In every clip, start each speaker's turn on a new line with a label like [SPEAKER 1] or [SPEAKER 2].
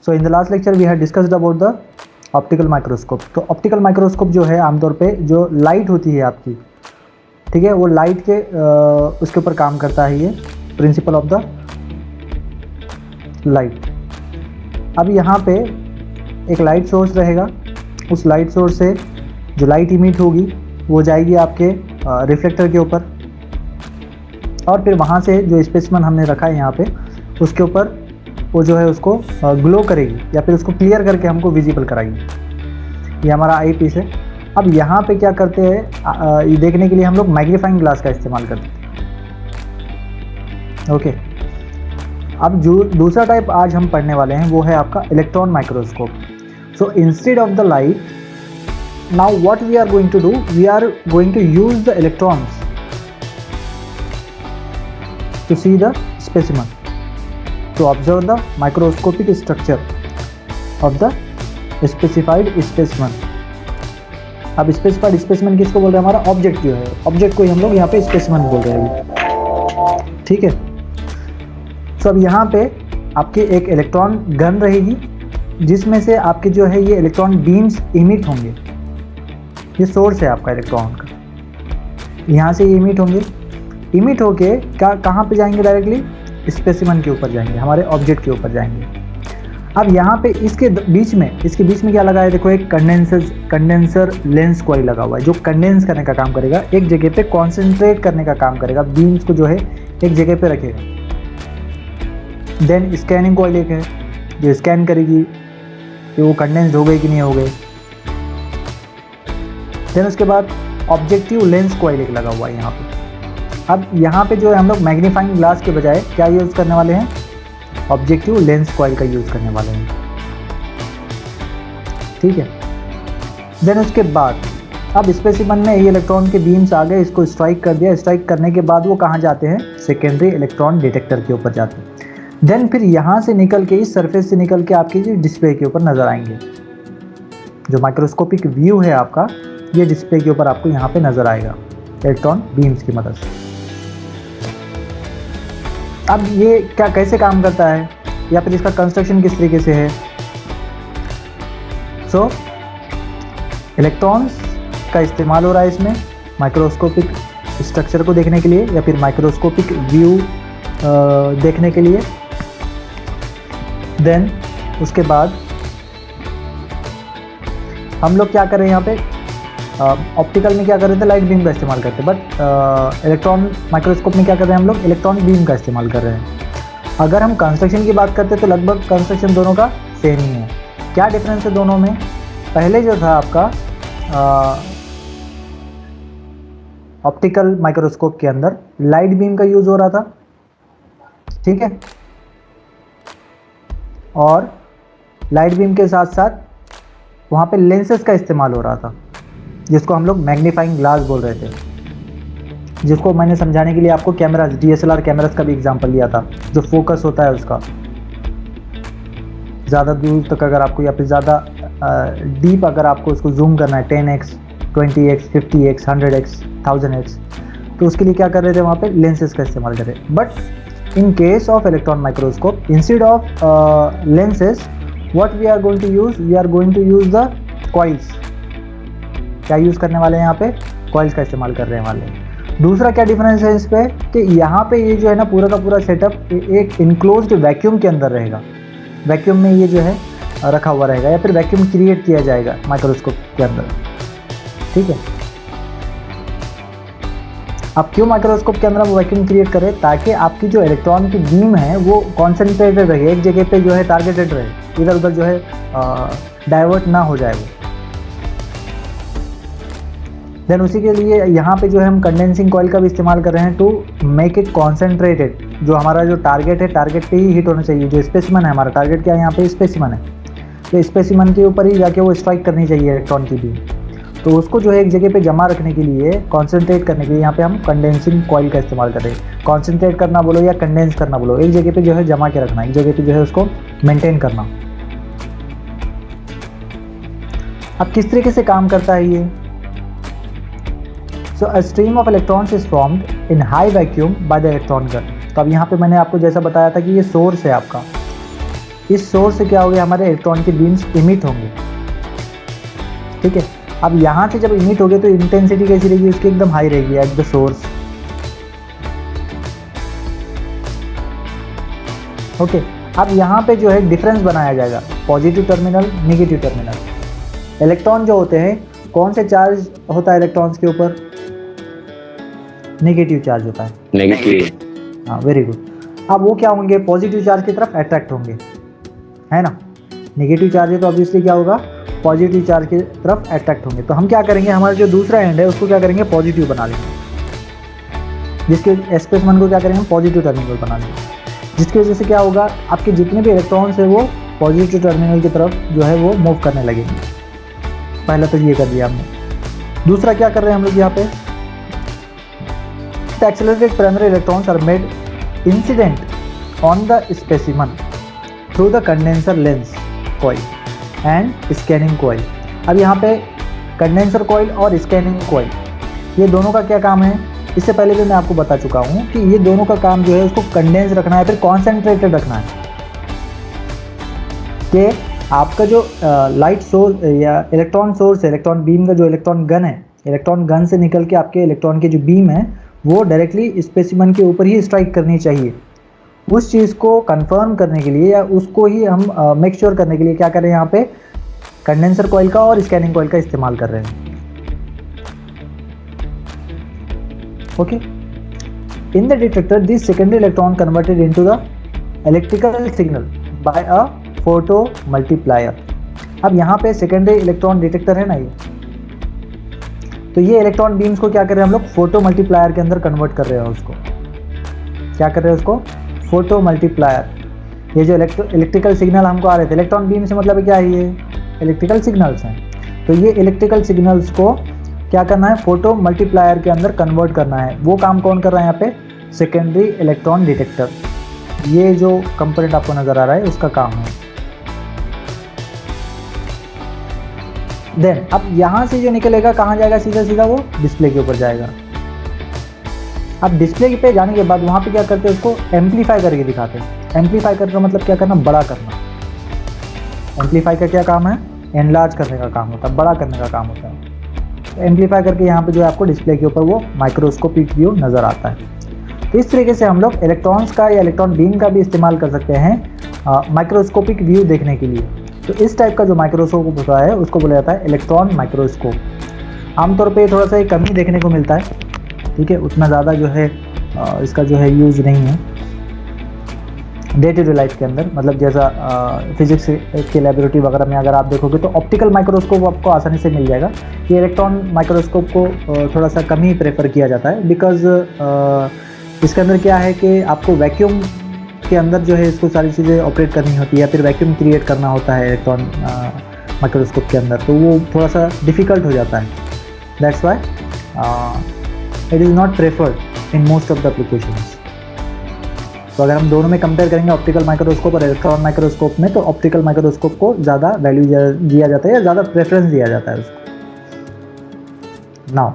[SPEAKER 1] So in the last lecture we have discussed about the optical microscope. तो optical microscope जो है आमतौर पे जो लाइट होती है आपकी, ठीक है, वो लाइट के उसके ऊपर काम करता है, ये प्रिंसिपल ऑफ द लाइट। अब यहाँ पे एक लाइट सोर्स रहेगा, उस लाइट सोर्स से जो लाइट इमिट होगी वो जाएगी आपके रिफ्लेक्टर के ऊपर, और फिर वहाँ से जो स्पेसिमेन हमने रखा है यहाँ पे उसके ऊपर वो जो है उसको ग्लो करेगी या फिर उसको क्लियर करके हमको विजिबल कराएगी। ये हमारा आई पीस है। अब यहाँ पे क्या करते हैं, ये देखने के लिए हम लोग मैग्नीफाइंग ग्लास का इस्तेमाल करते हैं। ओके, अब जो दूसरा टाइप आज हम पढ़ने वाले हैं वो है आपका electron microscope. So instead of the light, now what we are going to do, we are going to use the electrons to see the specimen, to observe the microscopic structure of the specified specimen। अब specified specimen किसको बोल रहे हैं, हमारा object जो है, object को ही हम लोग यहाँ पे स्पेसिमेन बोल रहे हैं, ठीक है। तो अब यहाँ पे आपके एक इलेक्ट्रॉन गन रहेगी जिसमें से आपके जो है ये इलेक्ट्रॉन बीम्स इमिट होंगे। ये सोर्स है आपका इलेक्ट्रॉन का, यहाँ से ये इमिट होंगे, इमिट होके कहाँ पे जाएंगे, डायरेक्टली स्पेसिमेन के ऊपर जाएंगे, हमारे ऑब्जेक्ट के ऊपर जाएंगे। अब यहाँ पे इसके बीच में क्या लगा है, देखो एक कंडेंसर लेंस कॉइल लगा हुआ है जो कंडेंस करने का काम करेगा, एक जगह पे कॉन्सेंट्रेट करने का काम करेगा, बीम्स को जो है एक जगह पे रखेगा। देन स्कैनिंग कॉइल एक है जो स्कैन करेगी कि वो कंडेंस हो गए कि नहीं हो गए। देन उसके बाद ऑब्जेक्टिव लेंस कॉइल एक लगा हुआ है यहाँ पे। अब यहाँ पे जो है हम लोग मैग्नीफाइंग ग्लास के बजाय क्या यूज़ करने वाले हैं, ऑब्जेक्टिव लेंस कॉइल का यूज़ करने वाले हैं, ठीक है। देन उसके बाद अब स्पेसिमेन में ये इलेक्ट्रॉन के बीम्स आ गए, इसको स्ट्राइक कर दिया, स्ट्राइक करने के बाद वो कहाँ जाते हैं, सेकेंडरी इलेक्ट्रॉन डिटेक्टर के ऊपर जाते हैं। देन फिर यहाँ से निकल के, इस सरफेस से निकल के आपकी जो डिस्प्ले के ऊपर नज़र आएंगे। जो माइक्रोस्कोपिक व्यू है आपका, ये डिस्प्ले के ऊपर आपको यहाँ पे नज़र आएगा इलेक्ट्रॉन बीम्स की मदद से। अब ये क्या कैसे काम करता है या फिर इसका कंस्ट्रक्शन किस तरीके से है। सो इलेक्ट्रॉन्स का इस्तेमाल हो रहा है इसमें माइक्रोस्कोपिक स्ट्रक्चर को देखने के लिए या फिर माइक्रोस्कोपिक व्यू देखने के लिए। देन उसके बाद हम लोग क्या कर रहे हैं यहाँ पे, ऑप्टिकल में क्या कर रहे थे, लाइट बीम का इस्तेमाल करते हैं, बट इलेक्ट्रॉन माइक्रोस्कोप में क्या कर रहे हैं हम लोग, इलेक्ट्रॉन बीम का इस्तेमाल कर रहे हैं। अगर हम कंस्ट्रक्शन की बात करते हैं तो लगभग कंस्ट्रक्शन दोनों का सेम ही है। क्या डिफरेंस है दोनों में, पहले जो था आपका ऑप्टिकल माइक्रोस्कोप के अंदर लाइट बीम का यूज़ हो रहा था, ठीक है, और लाइट बीम के साथ साथ वहाँ पे लेंसेज का इस्तेमाल हो रहा था जिसको हम लोग मैग्नीफाइंग ग्लास बोल रहे थे, जिसको मैंने समझाने के लिए आपको कैमरास, DSLR कैमरास का भी एग्जांपल दिया था, जो फोकस होता है उसका ज़्यादा दूर तक अगर आपको या फिर ज़्यादा डीप अगर आपको उसको जूम करना है 10x, 20x, 50x, 100x, 1000x, तो उसके लिए क्या कर रहे थे, वहाँ पे लेंसेज का इस्तेमाल कर रहे। But in case of electron microscope, instead of lenses what we are going to use, we are going to use the coils. क्या यूज़ करने वाले हैं यहाँ पे, कॉइल्स का इस्तेमाल कर रहे हैं वाले। दूसरा क्या डिफरेंस है इस पे कि यहाँ पे ये जो है ना पूरा का पूरा सेटअप एक इनक्लोज्ड वैक्यूम के अंदर रहेगा, वैक्यूम में ये जो है रखा हुआ रहेगा या फिर वैक्यूम क्रिएट किया जाएगा माइक्रोस्कोप के अंदर, ठीक है। अब क्यों माइक्रोस्कोप के अंदर हम वैक्यूम क्रिएट करें, ताकि आपकी जो इलेक्ट्रॉन की बीम है वो कॉन्सेंट्रेटेड रहे, एक जगह पे जो है टारगेटेड रहे, इधर उधर जो है डाइवर्ट ना हो जाए वो। देन उसी के लिए यहाँ पे जो है हम कंडेंसिंग कॉइल का भी इस्तेमाल कर रहे हैं टू मेक इट कॉन्सेंट्रेटेड। जो हमारा जो टारगेट है, टारगेट पे ही हिट होना चाहिए। जो स्पेसिमन है हमारा, टारगेट क्या है यहाँ पे, स्पेसिमन है, तो स्पेसिमन के ऊपर ही जाके वो स्ट्राइक करनी चाहिए इलेक्ट्रॉन की बीम। तो उसको जो है एक जगह पे जमा रखने के लिए, कॉन्सेंट्रेट करने के लिए यहाँ पे हम कंडेंसिंग कॉइल का इस्तेमाल कर रहे हैं। कॉन्सेंट्रेट करना बोलो या कंडेंस करना बोलो, एक जगह पे जो है जमा के रखना, एक जगह पे जो है उसको मेंटेन करना। अब किस तरीके से काम करता है ये, so a stream of electrons is formed in high vacuum by the electron gun. तो अब यहाँ पे मैंने आपको जैसा बताया था कि ये सोर्स है आपका, इस सोर्स से क्या होगा, हमारे इलेक्ट्रॉन के बीम्स इमिट होंगे। ठीक है, अब यहाँ से जब इमिट हो गए तो इंटेंसिटी कैसी रहेगी उसकी, एकदम हाई रहेगी एट द सोर्स। ओके, अब यहाँ पे जो है डिफरेंस बनाया जाएगा, positive terminal, negative terminal. Electron जो होते हैं, कौन से चार्ज होता है इलेक्ट्रॉन्स के ऊपर? नेगेटिव चार्ज होता है।
[SPEAKER 2] नेगेटिव।
[SPEAKER 1] हाँ, वेरी गुड। अब वो क्या होंगे, पॉजिटिव चार्ज की तरफ अट्रैक्ट होंगे, है ना। नेगेटिव चार्ज है तो ऑब्वियसली क्या होगा, पॉजिटिव चार्ज की तरफ अट्रैक्ट होंगे। तो हम क्या करेंगे, हमारा जो दूसरा एंड है उसको क्या करेंगे, पॉजिटिव बना लेंगे, जिसके स्पेसमैन को क्या करेंगे, पॉजिटिव टर्मिनल बना लेंगे, जिसकी वजह से क्या होगा, आपके जितने भी इलेक्ट्रॉन्स है वो पॉजिटिव टर्मिनल की तरफ जो है वो मूव करने लगेंगे। पहला तो ये कर दिया हमने। दूसरा क्या कर रहे हैं हम लोग यहाँ पे, the accelerated primary electrons are made incident on the specimen through the condenser lens coil and scanning coil। अब यहाँ पे कंडेंसर कॉइल और स्कैनिंग कॉइल, ये दोनों का क्या काम है, इससे पहले भी मैं आपको बता चुका हूँ कि ये दोनों का काम जो है उसको कंडेंस रखना है, फिर कॉन्सेंट्रेटेड रखना है, कि आपका जो लाइट सोर्स या इलेक्ट्रॉन सोर्स है, इलेक्ट्रॉन बीम का जो इलेक्ट्रॉन गन है, इलेक्ट्रॉन गन से निकल के आपके इलेक्ट्रॉन के जो बीम है वो डायरेक्टली स्पेसिमन के ऊपर ही स्ट्राइक करनी चाहिए। उस चीज़ को कंफर्म करने के लिए या उसको ही हम मेक श्योर करने के लिए क्या कर रहे हैं, यहाँ पे कंडेंसर कॉइल का और स्कैनिंग कॉइल का इस्तेमाल कर रहे हैं। Okay, in the detector this secondary electron converted into the electrical signal by a photo multiplier. अब यहाँ पे सेकेंडरी इलेक्ट्रॉन डिटेक्टर है ना, ये तो ये इलेक्ट्रॉन बीम्स को क्या कर रहे हैं हम लोग, फोटो मल्टीप्लायर के अंदर कन्वर्ट कर रहे हैं उसको। क्या कर रहे हैं उसको, फोटो मल्टीप्लायर। ये जो इलेक्ट्रिकल सिग्नल हमको आ रहे थे, इलेक्ट्रॉन बीम से मतलब क्या है, ये इलेक्ट्रिकल सिग्नल्स हैं, तो ये इलेक्ट्रिकल सिग्नल्स को क्या करना है, फोटो मल्टीप्लायर के अंदर कन्वर्ट करना है। वो काम कौन कर रहा है यहाँ पे, सेकेंडरी इलेक्ट्रॉन डिटेक्टर। ये जो कंपोनेंट आपको नजर आ रहा है उसका काम है। देन अब यहाँ से जो निकलेगा कहाँ जाएगा, सीधा सीधा वो डिस्प्ले के ऊपर जाएगा। अब डिस्प्ले पे जाने के बाद वहाँ पे क्या करते हैं, उसको एम्पलीफाई करके दिखाते हैं। एम्पलीफाई करने का मतलब क्या करना, बड़ा करना। एम्पलीफाई का क्या काम है, एनलार्ज करने का काम होता है, बड़ा करने का काम होता है। तो एम्पलीफाई करके यहाँ पे जो है आपको डिस्प्ले के ऊपर वो माइक्रोस्कोपिक व्यू नज़र आता है। तो इस तरीके से हम लोग इलेक्ट्रॉन्स का या इलेक्ट्रॉन बीम का भी इस्तेमाल कर सकते हैं माइक्रोस्कोपिक व्यू देखने के लिए। तो इस टाइप का जो माइक्रोस्कोप होता है उसको बोला जाता है इलेक्ट्रॉन माइक्रोस्कोप। आमतौर पे थोड़ा सा कम ही देखने को मिलता है, ठीक है, उतना ज़्यादा जो है इसका जो है यूज़ नहीं है डे टू डे लाइफ के अंदर। मतलब जैसा फिजिक्स के लेबोरेटरी वगैरह में अगर आप देखोगे तो ऑप्टिकल माइक्रोस्कोप आपको आसानी से मिल जाएगा। ये इलेक्ट्रॉन माइक्रोस्कोप को थोड़ा सा कम ही प्रेफर किया जाता है, बिकॉज इसके अंदर क्या है कि आपको वैक्यूम के अंदर जो है इसको सारी चीज़ें ऑपरेट करनी होती है या फिर वैक्यूम क्रिएट करना होता है इलेक्ट्रॉन माइक्रोस्कोप के अंदर, तो वो थोड़ा सा डिफ़िकल्ट हो जाता है। That's why it is not preferred in most of the applications. तो अगर हम दोनों में कंपेयर करेंगे ऑप्टिकल माइक्रोस्कोप और इलेक्ट्रॉन माइक्रोस्कोप में, तो ऑप्टिकल माइक्रोस्कोप को ज़्यादा वैल्यू दिया जाता है या ज़्यादा प्रेफरेंस दिया जाता है उसको। नाउ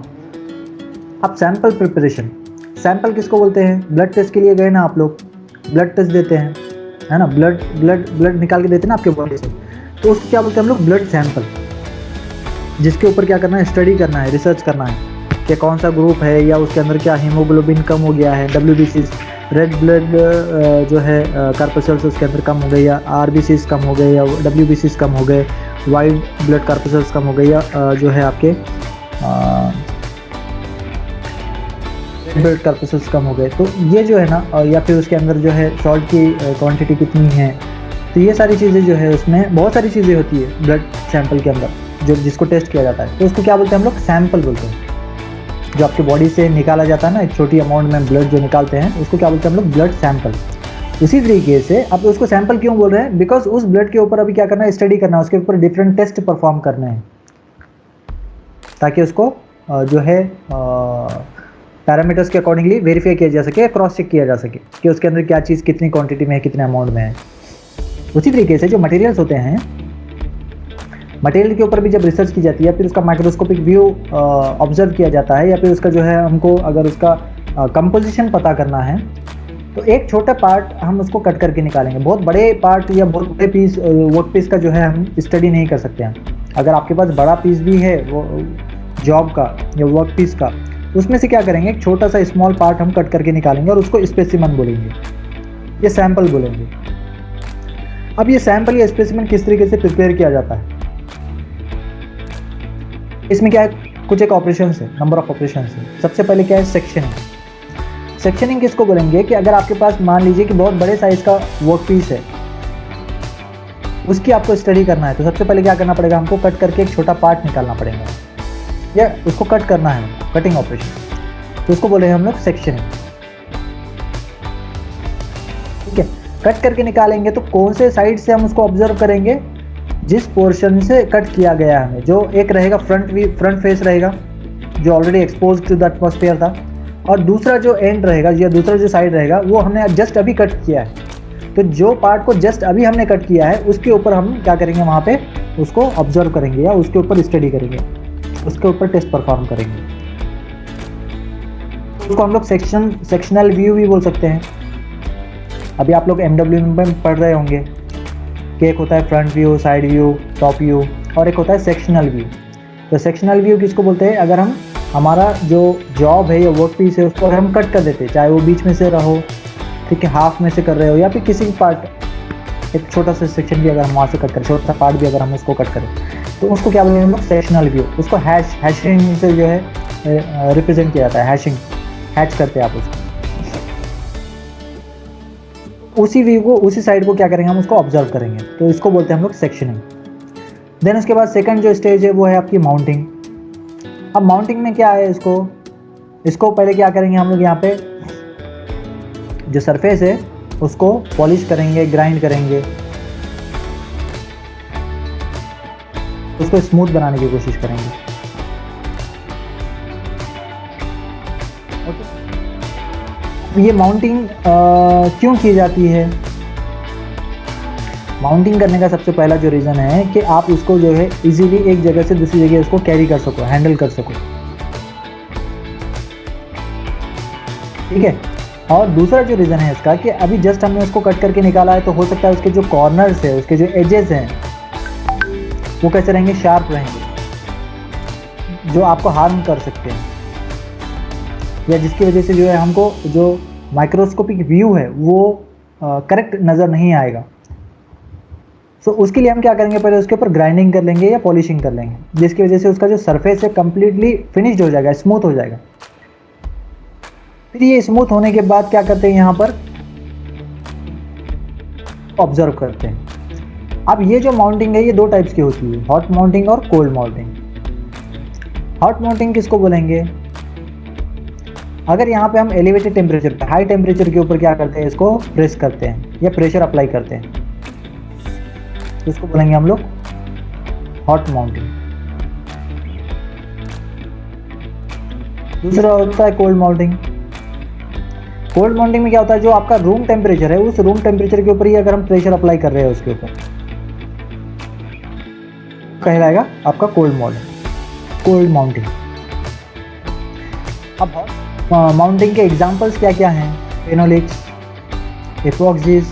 [SPEAKER 1] अब सैंपल प्रिपरेशन। सैंपल किसको बोलते हैं, ब्लड टेस्ट के लिए गए ना आप लोग, ब्लड टेस्ट देते हैं, है ना, ब्लड निकाल के देते हैं ना आपके बॉडी से, तो उसको क्या बोलते हैं हम लोग, ब्लड सैंपल। जिसके ऊपर क्या करना है, स्टडी करना है, रिसर्च करना है कि कौन सा ग्रुप है या उसके अंदर क्या हीमोग्लोबिन कम हो गया है, WBCs रेड ब्लड जो है कार्पोसेल्स उसके अंदर कम हो गए, या RBCs कम हो गए, या WBCs कम हो गए, वाइट ब्लड कार्पोसेल्स कम हो गए, या जो है आपके ब्लड कार्पोसेल्स कम हो गए। तो ये जो है ना, या फिर उसके अंदर जो है सॉल्ट की क्वांटिटी कितनी है, तो ये सारी चीज़ें जो है उसमें बहुत सारी चीज़ें होती है ब्लड सैंपल के अंदर जो जिसको टेस्ट किया जाता है। तो उसको क्या बोलते हैं हम लोग, सैंपल बोलते हैं। जो आपकी बॉडी से निकाला जाता है ना, एक छोटी अमाउंट में ब्लड जो निकालते हैं उसको क्या बोलते हैं हम लोग, ब्लड सैंपल। उसी तरीके से अब उसको सैंपल क्यों बोल रहे हैं, बिकॉज उस ब्लड के ऊपर अभी क्या करना है, स्टडी करना है, उसके ऊपर डिफरेंट टेस्ट परफॉर्म करने हैं, ताकि उसको जो है पैरामीटर्स के अकॉर्डिंगली वेरीफाई किया जा सके, क्रॉस चेक किया जा सके कि उसके अंदर क्या चीज़ कितनी क्वांटिटी में है, कितने अमाउंट में है। उसी तरीके से जो मटेरियल्स होते हैं, मटेरियल के ऊपर भी जब रिसर्च की जाती है, फिर उसका माइक्रोस्कोपिक व्यू ऑब्जर्व किया जाता है, या फिर उसका जो है हमको अगर उसका कंपोजिशन पता करना है, तो एक छोटा पार्ट हम उसको कट करके निकालेंगे, बहुत बड़े पार्ट या बहुत बड़े पीस वर्क पीस का जो है हम स्टडी नहीं कर सकते हैं। अगर आपके पास बड़ा पीस भी है वो जॉब का या वर्क पीस का, उसमें से क्या करेंगे, एक छोटा सा स्मॉल पार्ट हम कट करके निकालेंगे और उसको स्पेसिमन बोलेंगे, ये सैंपल बोलेंगे। अब ये सैंपल या स्पेसिमन किस तरीके से प्रिपेयर किया जाता है, इसमें क्या है, कुछ एक ऑपरेशन है, नंबर ऑफ ऑपरेशन है। सबसे पहले क्या है, सेक्शनिंग। सेक्शनिंग किसको बोलेंगे कि अगर आपके पास मान लीजिए कि बहुत बड़े साइज का वर्क पीस है, उसकी आपको स्टडी करना है, तो सबसे पहले क्या करना पड़ेगा, हमको कट करके एक छोटा पार्ट निकालना पड़ेगा या उसको कट करना है, कटिंग ऑपरेशन, तो उसको बोलेंगे हम लोग सेक्शनिंग। ठीक है, कट करके निकालेंगे तो कौन से साइड से हम उसको ऑब्जर्व करेंगे, जिस पोर्शन से कट किया गया है, जो एक रहेगा फ्रंट फेस रहेगा जो already expose to the atmosphere था, और दूसरा जो एंड रहेगा या दूसरा जो साइड रहेगा वो हमने जस्ट अभी कट किया है। तो जो पार्ट को जस्ट अभी हमने कट किया है उसके ऊपर हम क्या करेंगे, वहाँ पे उसको ऑब्जर्व करेंगे या उसके ऊपर स्टडी करेंगे, उसके ऊपर टेस्ट परफॉर्म करेंगे। उसको हम लोग सेक्शनल व्यू भी बोल सकते हैं। अभी आप लोग MW में पढ़ रहे होंगे कि एक होता है front view, side view, top view, और एक होता है सेक्शनल व्यू। तो सेक्शनल व्यू किसको बोलते हैं, अगर हम हमारा जो जॉब है या वर्क पीस है उसको अगर हम कट कर देते हैं, चाहे वो बीच में से रहो, ठीक है, हाफ में से कर रहे हो, या फिर किसी भी पार्ट, एक छोटा सा सेक्शन भी अगर हम वहाँ से कट करें, छोटा सा पार्ट भी अगर हम उसको कट करें, तो उसको क्या बोलेंगे हम लोग, सेक्शनल व्यू। उसको हैशिंग से जो है रिप्रेजेंट किया जाता है, हैच करते हैं आप उसको। उसी व्यू को, उसी साइड को क्या करेंगे, हम उसको ऑब्जर्व करेंगे, तो इसको बोलते हैं हम लोग सेक्शनिंग। देन उसके बाद सेकंड जो स्टेज है वो है आपकी माउंटिंग। अब माउंटिंग में क्या है, इसको पहले क्या करेंगे हम लोग, यहाँ पे जो सरफेस है उसको पॉलिश करेंगे, ग्राइंड करेंगे, उसको स्मूथ बनाने की कोशिश करेंगे। ये माउंटिंग क्यों की जाती है, माउंटिंग करने का सबसे पहला जो रीज़न है कि आप उसको जो है इजीली एक जगह से दूसरी जगह उसको कैरी कर सको, हैंडल कर सको। ठीक है, और दूसरा जो रीज़न है इसका कि अभी जस्ट हमने उसको कट करके निकाला है, तो हो सकता है उसके जो कॉर्नर्स है, उसके जो एजेस हैं वो कैसे रहेंगे, शार्प रहेंगे, जो आपको हार्म कर सकते हैं, या जिसकी वजह से जो है हमको जो माइक्रोस्कोपिक व्यू है वो करेक्ट नज़र नहीं आएगा। सो उसके लिए हम क्या करेंगे, पहले उसके ऊपर ग्राइंडिंग कर लेंगे या पॉलिशिंग कर लेंगे, जिसकी वजह से उसका जो सरफेस है कम्प्लीटली फिनिश्ड हो जाएगा, स्मूथ हो जाएगा। फिर ये स्मूथ होने के बाद क्या करते हैं, यहाँ पर ऑब्जर्व करते हैं। अब ये जो माउंटिंग है ये दो टाइप्स की होती है, हॉट माउंटिंग और कोल्ड माउंटिंग। हॉट माउंटिंग किसको बोलेंगे, अगर यहाँ पे हम एलिवेटेड टेम्परेचर पे, हाई टेम्परेचर के ऊपर क्या करते हैं, इसको प्रेस करते हैं या प्रेशर अप्लाई करते हैं, तो इसको बोलेंगे हम लोग हॉट माउंटिंग। दूसरा होता है कोल्ड माउंटिंग। कोल्ड माउंटिंग में क्या होता है, जो आपका रूम टेम्परेचर है उस रूम टेम्परेचर के ऊपर ही अगर हम प्रेशर अप्लाई कर रहे हैं उसके ऊपर, कहलाएगा आपका कोल्ड माउंटिंग। अब माउंटिंग के एग्जांपल्स क्या क्या हैं, फेनोलिक्स, एपॉक्सीज,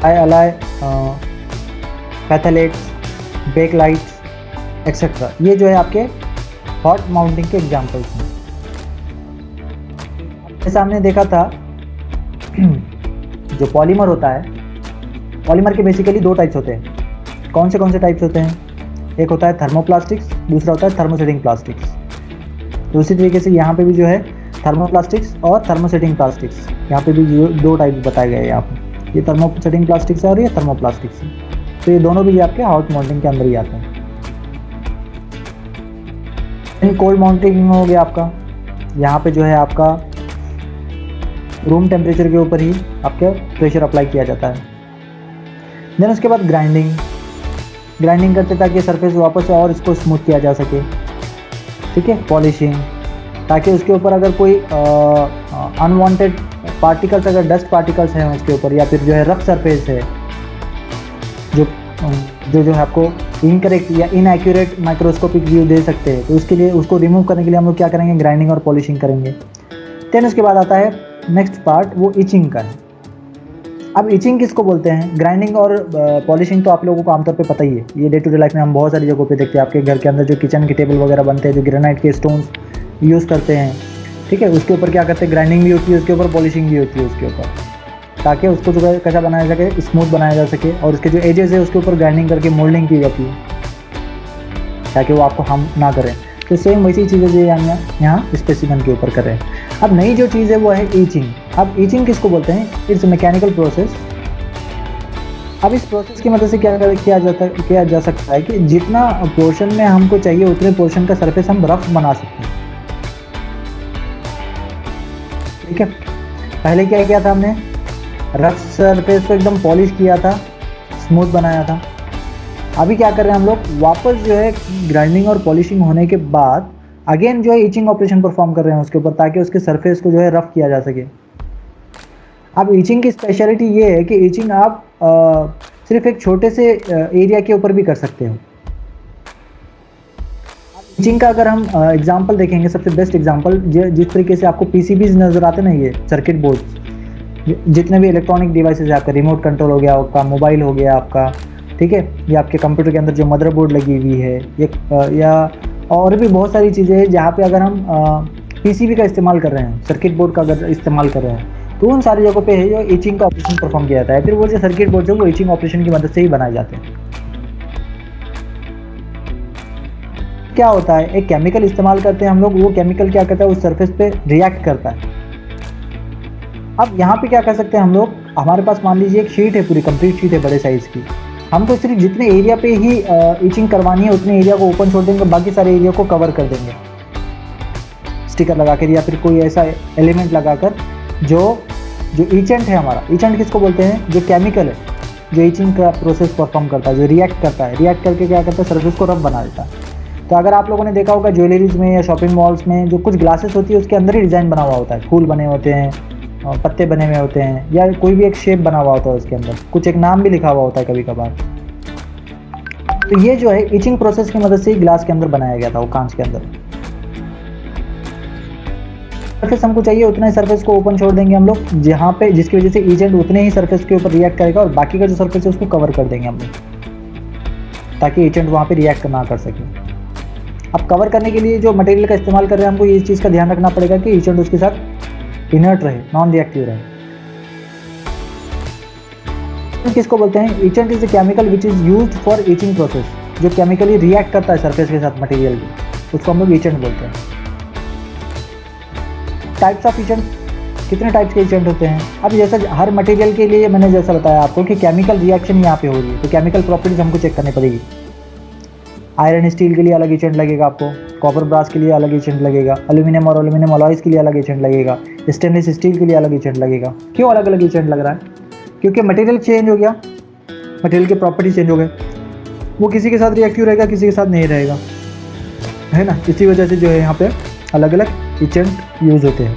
[SPEAKER 1] एलाय, पैथलेट्स, बेकलाइट्स एक्सेट्रा, ये जो है आपके हॉट माउंटिंग के एग्जांपल्स हैं। जैसे हमने देखा था जो पॉलीमर होता है, पॉलीमर के बेसिकली दो टाइप्स होते हैं। कौन से टाइप्स होते हैं, एक होता है थर्मोप्लास्टिक्स, दूसरा होता है थर्मोसेटिंग प्लास्टिक्स। तो उसी तरीके से यहाँ पे भी जो है थर्मोप्लास्टिक्स और थर्मोसेटिंग प्लास्टिक्स, यहाँ पे भी दो टाइप बताए गए हैं यहाँ पे, ये थर्मोसेटिंग प्लास्टिक्स है और ये थर्मोप्लास्टिक्स है। तो ये दोनों भी आपके हॉट माउंटिंग के अंदर ही आते हैं। कोल्ड माउंटिंग हो गया आपका, यहाँ पे जो है आपका रूम टेम्परेचर के ऊपर ही आपके प्रेशर अप्लाई किया जाता है। देन उसके बाद ग्राइंडिंग करते ताकि सरफेस वापस से और इसको स्मूथ किया जा सके। ठीक है, पॉलिशिंग, ताकि उसके ऊपर अगर कोई अनवांटेड पार्टिकल्स, अगर डस्ट पार्टिकल्स हैं उसके ऊपर, या फिर जो है रफ सरफेस है जो है आपको इनकरेक्ट या इनएक्यूरेट माइक्रोस्कोपिक व्यू दे सकते हैं, तो उसके लिए उसको रिमूव करने के लिए हम लोग क्या करेंगे, ग्राइंडिंग और पॉलिशिंग करेंगे। देन उसके बाद आता है नेक्स्ट पार्ट, वो इचिंग का है। अब इचिंग किसको बोलते हैं? ग्राइंडिंग और पॉलिशिंग तो आप लोगों को आमतौर पे पता ही है, ये डे टू डे लाइफ में हम बहुत सारी जगहों पे देखते हैं। आपके घर के अंदर जो किचन के टेबल वगैरह बनते हैं, जो ग्रेनाइट के स्टोन्स यूज़ करते हैं, ठीक है, उसके ऊपर क्या करते हैं, ग्राइंडिंग भी होती है, उसके ऊपर पॉलिशिंग भी होती है उसके ऊपर, ताकि उसको जो है कैसा बनाया जा सके, स्मूथ बनाया जा सके, और उसके जो एजेस है उसके ऊपर ग्राइंडिंग करके मोल्डिंग की जाती है ताकि वो आपको हार्म ना करें। तो सेम वैसी चीज़ें जो यहाँ स्पेसिमेन के ऊपर कर रहे हैं। अब नई जो चीज़ है वो है ईचिंग। अब ईचिंग किसको बोलते हैं? It's mechanical process. अब इस प्रोसेस की मदद से क्या किया जा सकता है कि जितना पोर्शन में हमको चाहिए उतने पोर्शन का सरफेस हम रफ बना सकते हैं, ठीक है। पहले क्या किया था हमने? रफ सरफेस को एकदम पॉलिश किया था, स्मूथ बनाया था। अभी क्या कर रहे हैं हम लोग? वापस जो है ग्राइंडिंग और पॉलिशिंग होने के बाद अगेन जो है ईचिंग ऑपरेशन परफॉर्म कर रहे हैं उसके ऊपर, ताकि उसके सरफेस को जो है रफ किया जा सके। अब ईचिंग की स्पेशलिटी ये है कि ईचिंग आप सिर्फ एक छोटे से एरिया के ऊपर भी कर सकते हो। ईचिंग का अगर हम एग्जांपल देखेंगे, सबसे बेस्ट एग्जांपल जिस तरीके से आपको पीसीबीज नज़र आते ना, ये सर्किट बोर्ड, जितने भी इलेक्ट्रॉनिक डिवाइसेज है, आपका रिमोट कंट्रोल हो गया, आपका मोबाइल हो गया आपका, ठीक है, या आपके कंप्यूटर के अंदर जो मदरबोर्ड लगी हुई है, या और भी बहुत सारी चीज़ें हैं जहाँ पे अगर हम पीसीबी का इस्तेमाल कर रहे हैं, सर्किट बोर्ड का अगर इस्तेमाल कर रहे हैं, तो उन सारी जगहों पे है जो ईचिंग का ऑपरेशन परफॉर्म किया जाता है। फिर वो जो सर्किट बोर्ड है वो ईचिंग ऑपरेशन की मदद से ही बनाए जाते हैं। क्या होता है, एक केमिकल इस्तेमाल करते हैं हम लोग, वो केमिकल क्या करता है, उस सरफेस पे रिएक्ट करता है। अब यहाँ पे क्या कर सकते हैं हम लोग, हमारे पास मान लीजिए एक शीट है, पूरी कंप्लीट शीट है बड़े साइज़ की, हमको सिर्फ जितने एरिया पे ही ईचिंग करवानी है उतने एरिया को ओपन छोड़ देंगे, बाकी सारे एरिया को कवर कर देंगे स्टिकर लगाकर या फिर कोई ऐसा एलिमेंट लगाकर। जो ईचेंट है हमारा, ईचेंट किसको बोलते हैं? जो केमिकल है जो ईचिंग का प्रोसेस परफॉर्म करता है, जो रिएक्ट करता है, रिएक्ट करके क्या करता है, सरफेस को रफ बना देता है। तो अगर आप लोगों ने देखा होगा ज्वेलरीज में या शॉपिंग मॉल्स में जो कुछ ग्लासेस होती है उसके अंदर ही डिज़ाइन बना हुआ होता है, फूल बने होते हैं, पत्ते बने हुए होते हैं, या कोई भी एक शेप बना हुआ होता है, उसके अंदर कुछ एक नाम भी लिखा हुआ होता है कभी कभार। तो ये जो है ईचिंग प्रोसेस की मदद से ही ग्लास के अंदर बनाया गया था, वो कांच के अंदर। सरफेस हमको चाहिए उतना ही सरफेस को ओपन छोड़ देंगे हम लोग, जहाँ पे जिसकी वजह से एजेंट उतने ही सरफेस के ऊपर रिएक्ट करेगा, और बाकी का जो सरफेस है उसको कवर कर देंगे हम लोग, ताकि एजेंट वहाँ पे रिएक्ट ना कर सके। अब कवर करने के लिए जो मटेरियल का इस्तेमाल कर रहे हैं, हमको ये चीज़ का ध्यान रखना पड़ेगा कि एजेंट उसके साथ इनर्ट रहे, नॉन रिएक्टिव रहे। किसको बोलते हैं? Agent is a chemical which is used for etching process, जो केमिकली रिएक्ट करता है सरफेस के साथ मटेरियल की, उसको हम लोग एजेंट बोलते हैं। टाइप्स ऑफ एजेंट, कितने टाइप्स के एजेंट होते हैं? अब जैसा हर मटेरियल के लिए मैंने जैसा बताया आपको कि केमिकल रिएक्शन यहाँ पे हो रही है, तो केमिकल प्रॉपर्टीज हमको चेक करनी पड़ेगी। आयरन स्टील के लिए अलग एजेंट लगेगा आपको, कॉपर ब्रास के लिए अलग एजेंट लगेगा, एल्यूमिनियम और एल्यूमिनियम अलॉयज़ के लिए अलग एजेंट लगेगा, स्टेनलेस स्टील के लिए अलग एजेंट लगेगा। क्यों अलग अलग एजेंट लग रहा है? क्योंकि मटेरियल चेंज हो गया, मटेरियल के प्रॉपर्टी चेंज हो गए, वो किसी के साथ रिएक्टिव रहेगा, किसी के साथ नहीं रहेगा, है ना। इसी वजह से जो है यहाँ पे अलग अलग एजेंट यूज़ होते हैं।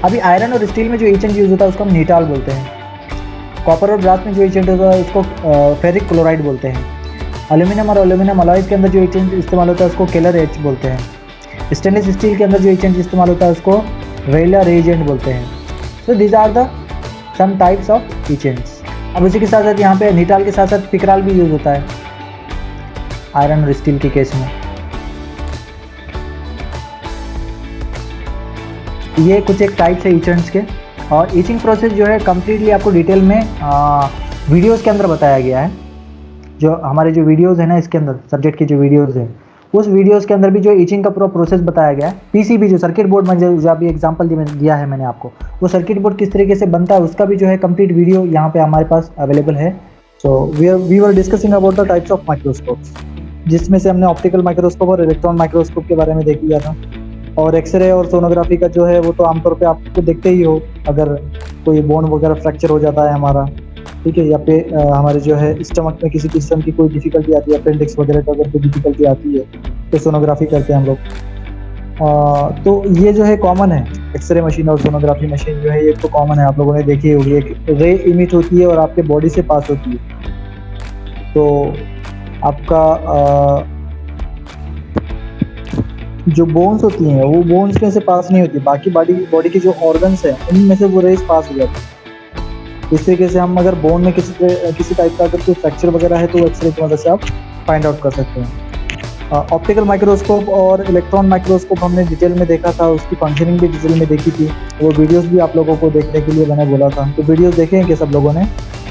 [SPEAKER 1] अभी आयरन और स्टील में जो एजेंट यूज़ होता है उसको हम नीटाल बोलते हैं। कॉपर और ब्रास में जो एजेंट होता है उसको फेरिक क्लोराइड बोलते हैं। एल्यूमिनियम और एल्यूमिनियम अलॉयज़ के अंदर जो एजेंट इस्तेमाल होता है उसको केलर एच बोलते हैं। स्टेनलेस स्टील के अंदर जो एजेंट इस्तेमाल होता है उसको रेला रेजेंट बोलते हैं। So these are the some types of agents. अब उसी के साथ साथ यहाँ पे नीटाल के साथ साथ पिकराल भी यूज़ होता है आयरन और स्टील के केस में। ये कुछ एक टाइप्स है एजेंट्स के। और ईचिंग प्रोसेस जो है कम्प्लीटली आपको डिटेल में वीडियोज़ के अंदर बताया गया है। जो हमारे जो वीडियोज़ है ना, इसके अंदर सब्जेक्ट की जो वीडियोज़ है, उस वीडियोज़ के अंदर भी जो ईचिंग का पूरा प्रोसेस बताया गया है। पीसीबी जो सर्किट बोर्ड में जो अभी एग्जांपल दिया है मैंने आपको, वो सर्किट बोर्ड किस तरीके से बनता है उसका भी जो है कंप्लीट वीडियो यहाँ पे हमारे पास अवेलेबल है। So we were discussing about the types of microscopes, जिसमें से हमने ऑप्टिकल माइक्रोस्कोप और इलेक्ट्रॉन माइक्रोस्कोप के बारे में देख लिया था। और एक्सरे और सोनोग्राफी का जो है वो तो आमतौर पे आपको देखते ही हो, अगर कोई बोन वगैरह फ्रैक्चर हो जाता है हमारा, ठीक है, या पे हमारे जो है स्टमक में किसी किस्म की कोई डिफ़िकल्टी आती है, अपेंडिक्स वगैरह का अगर कोई डिफ़िकल्टी आती है तो सोनोग्राफी करते हैं हम लोग। तो ये जो है कॉमन है, एक्सरे मशीन और सोनोग्राफी मशीन जो है ये तो कॉमन है, आप लोगों ने देखी होगी। एक रे इमिट होती है और आपके बॉडी से पास होती है, तो आपका जो बोन्स होती हैं वो बोन्स में से पास नहीं होती, बाकी बॉडी बॉडी के जो ऑर्गन्स हैं उनमें से वो रेज पास हो जाती है। इस तरीके से हम अगर बोन में किसी टाइप का अगर कोई फ्रैक्चर वगैरह है तो एक्सरे की मदद से आप फाइंड आउट कर सकते हैं। ऑप्टिकल माइक्रोस्कोप और इलेक्ट्रॉन माइक्रोस्कोप हमने डिटेल में देखा था, उसकी फंक्शनिंग भी डिटेल में देखी थी, वो वीडियोस भी आप लोगों को देखने के लिए मैंने बोला था, तो वीडियोस देखे हैं क्या सब लोगों ने?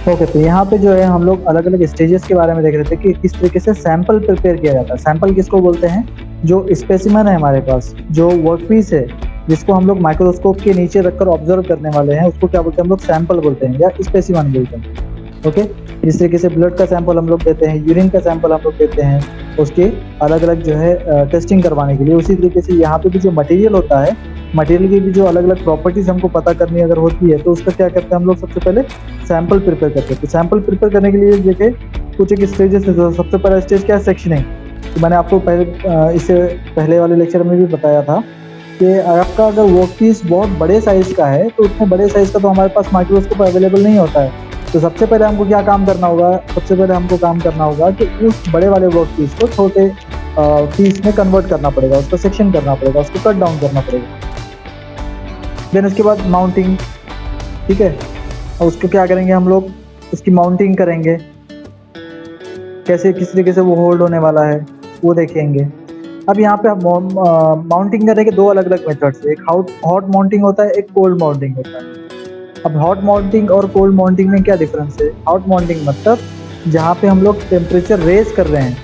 [SPEAKER 1] ओके, तो यहाँ पे जो है हम लोग अलग अलग स्टेजेस के बारे में देख रहे थे कि किस तरीके से सैंपल प्रिपेयर किया जाता है। सैंपल किसको बोलते हैं? जो स्पेसिमन है हमारे पास, जो वर्कपीस है जिसको हम लोग माइक्रोस्कोप के नीचे रखकर ऑब्जर्व करने वाले हैं, उसको क्या बोलते हैं हम लोग? सैंपल बोलते हैं या स्पेसिमन बोलते हैं। ओके, इस तरीके से ब्लड का सैंपल हम लोग देते हैं, यूरिन का सैंपल हम लोग देते हैं उसके अलग अलग जो है टेस्टिंग करवाने के लिए। उसी तरीके से यहाँ पे भी जो मटेरियल होता है, मटेरियल की भी जो अलग अलग प्रॉपर्टीज हमको पता करनी अगर होती है तो उसका क्या करते हैं हम लोग? सबसे पहले सैंपल प्रिपेयर करते हैं। तो सैंपल प्रिपेयर करने के लिए देखे कुछ एक स्टेजेस है। तो सबसे पहला स्टेज क्या है? सेक्शनिंग। तो मैंने आपको इससे पहले वाले लेक्चर में भी बताया था कि आपका अगर वर्कपीस बहुत बड़े साइज़ का है तो उतने बड़े साइज़ का तो हमारे पास माइक्रोस्कोप अवेलेबल नहीं होता है। तो सबसे पहले हमको क्या काम करना होगा? सबसे पहले हमको काम करना होगा कि उस बड़े वाले वर्कपीस को छोटे पीस में कन्वर्ट करना पड़ेगा, उसको सेक्शन करना पड़ेगा, उसको कट डाउन करना पड़ेगा। देन उसके बाद माउंटिंग, ठीक है, और उसको क्या करेंगे हम लोग? उसकी माउंटिंग करेंगे, कैसे किस तरीके से वो होल्ड होने वाला है वो देखेंगे। अब यहाँ पे माउंटिंग करने के दो अलग अलग मेथड्स है, एक हॉट माउंटिंग होता है, एक कोल्ड माउंटिंग होता है। अब हॉट माउंटिंग और कोल्ड माउंटिंग में क्या डिफरेंस है? हॉट माउंटिंग मतलब जहाँ पे हम लोग टेम्परेचर रेज कर रहे हैं,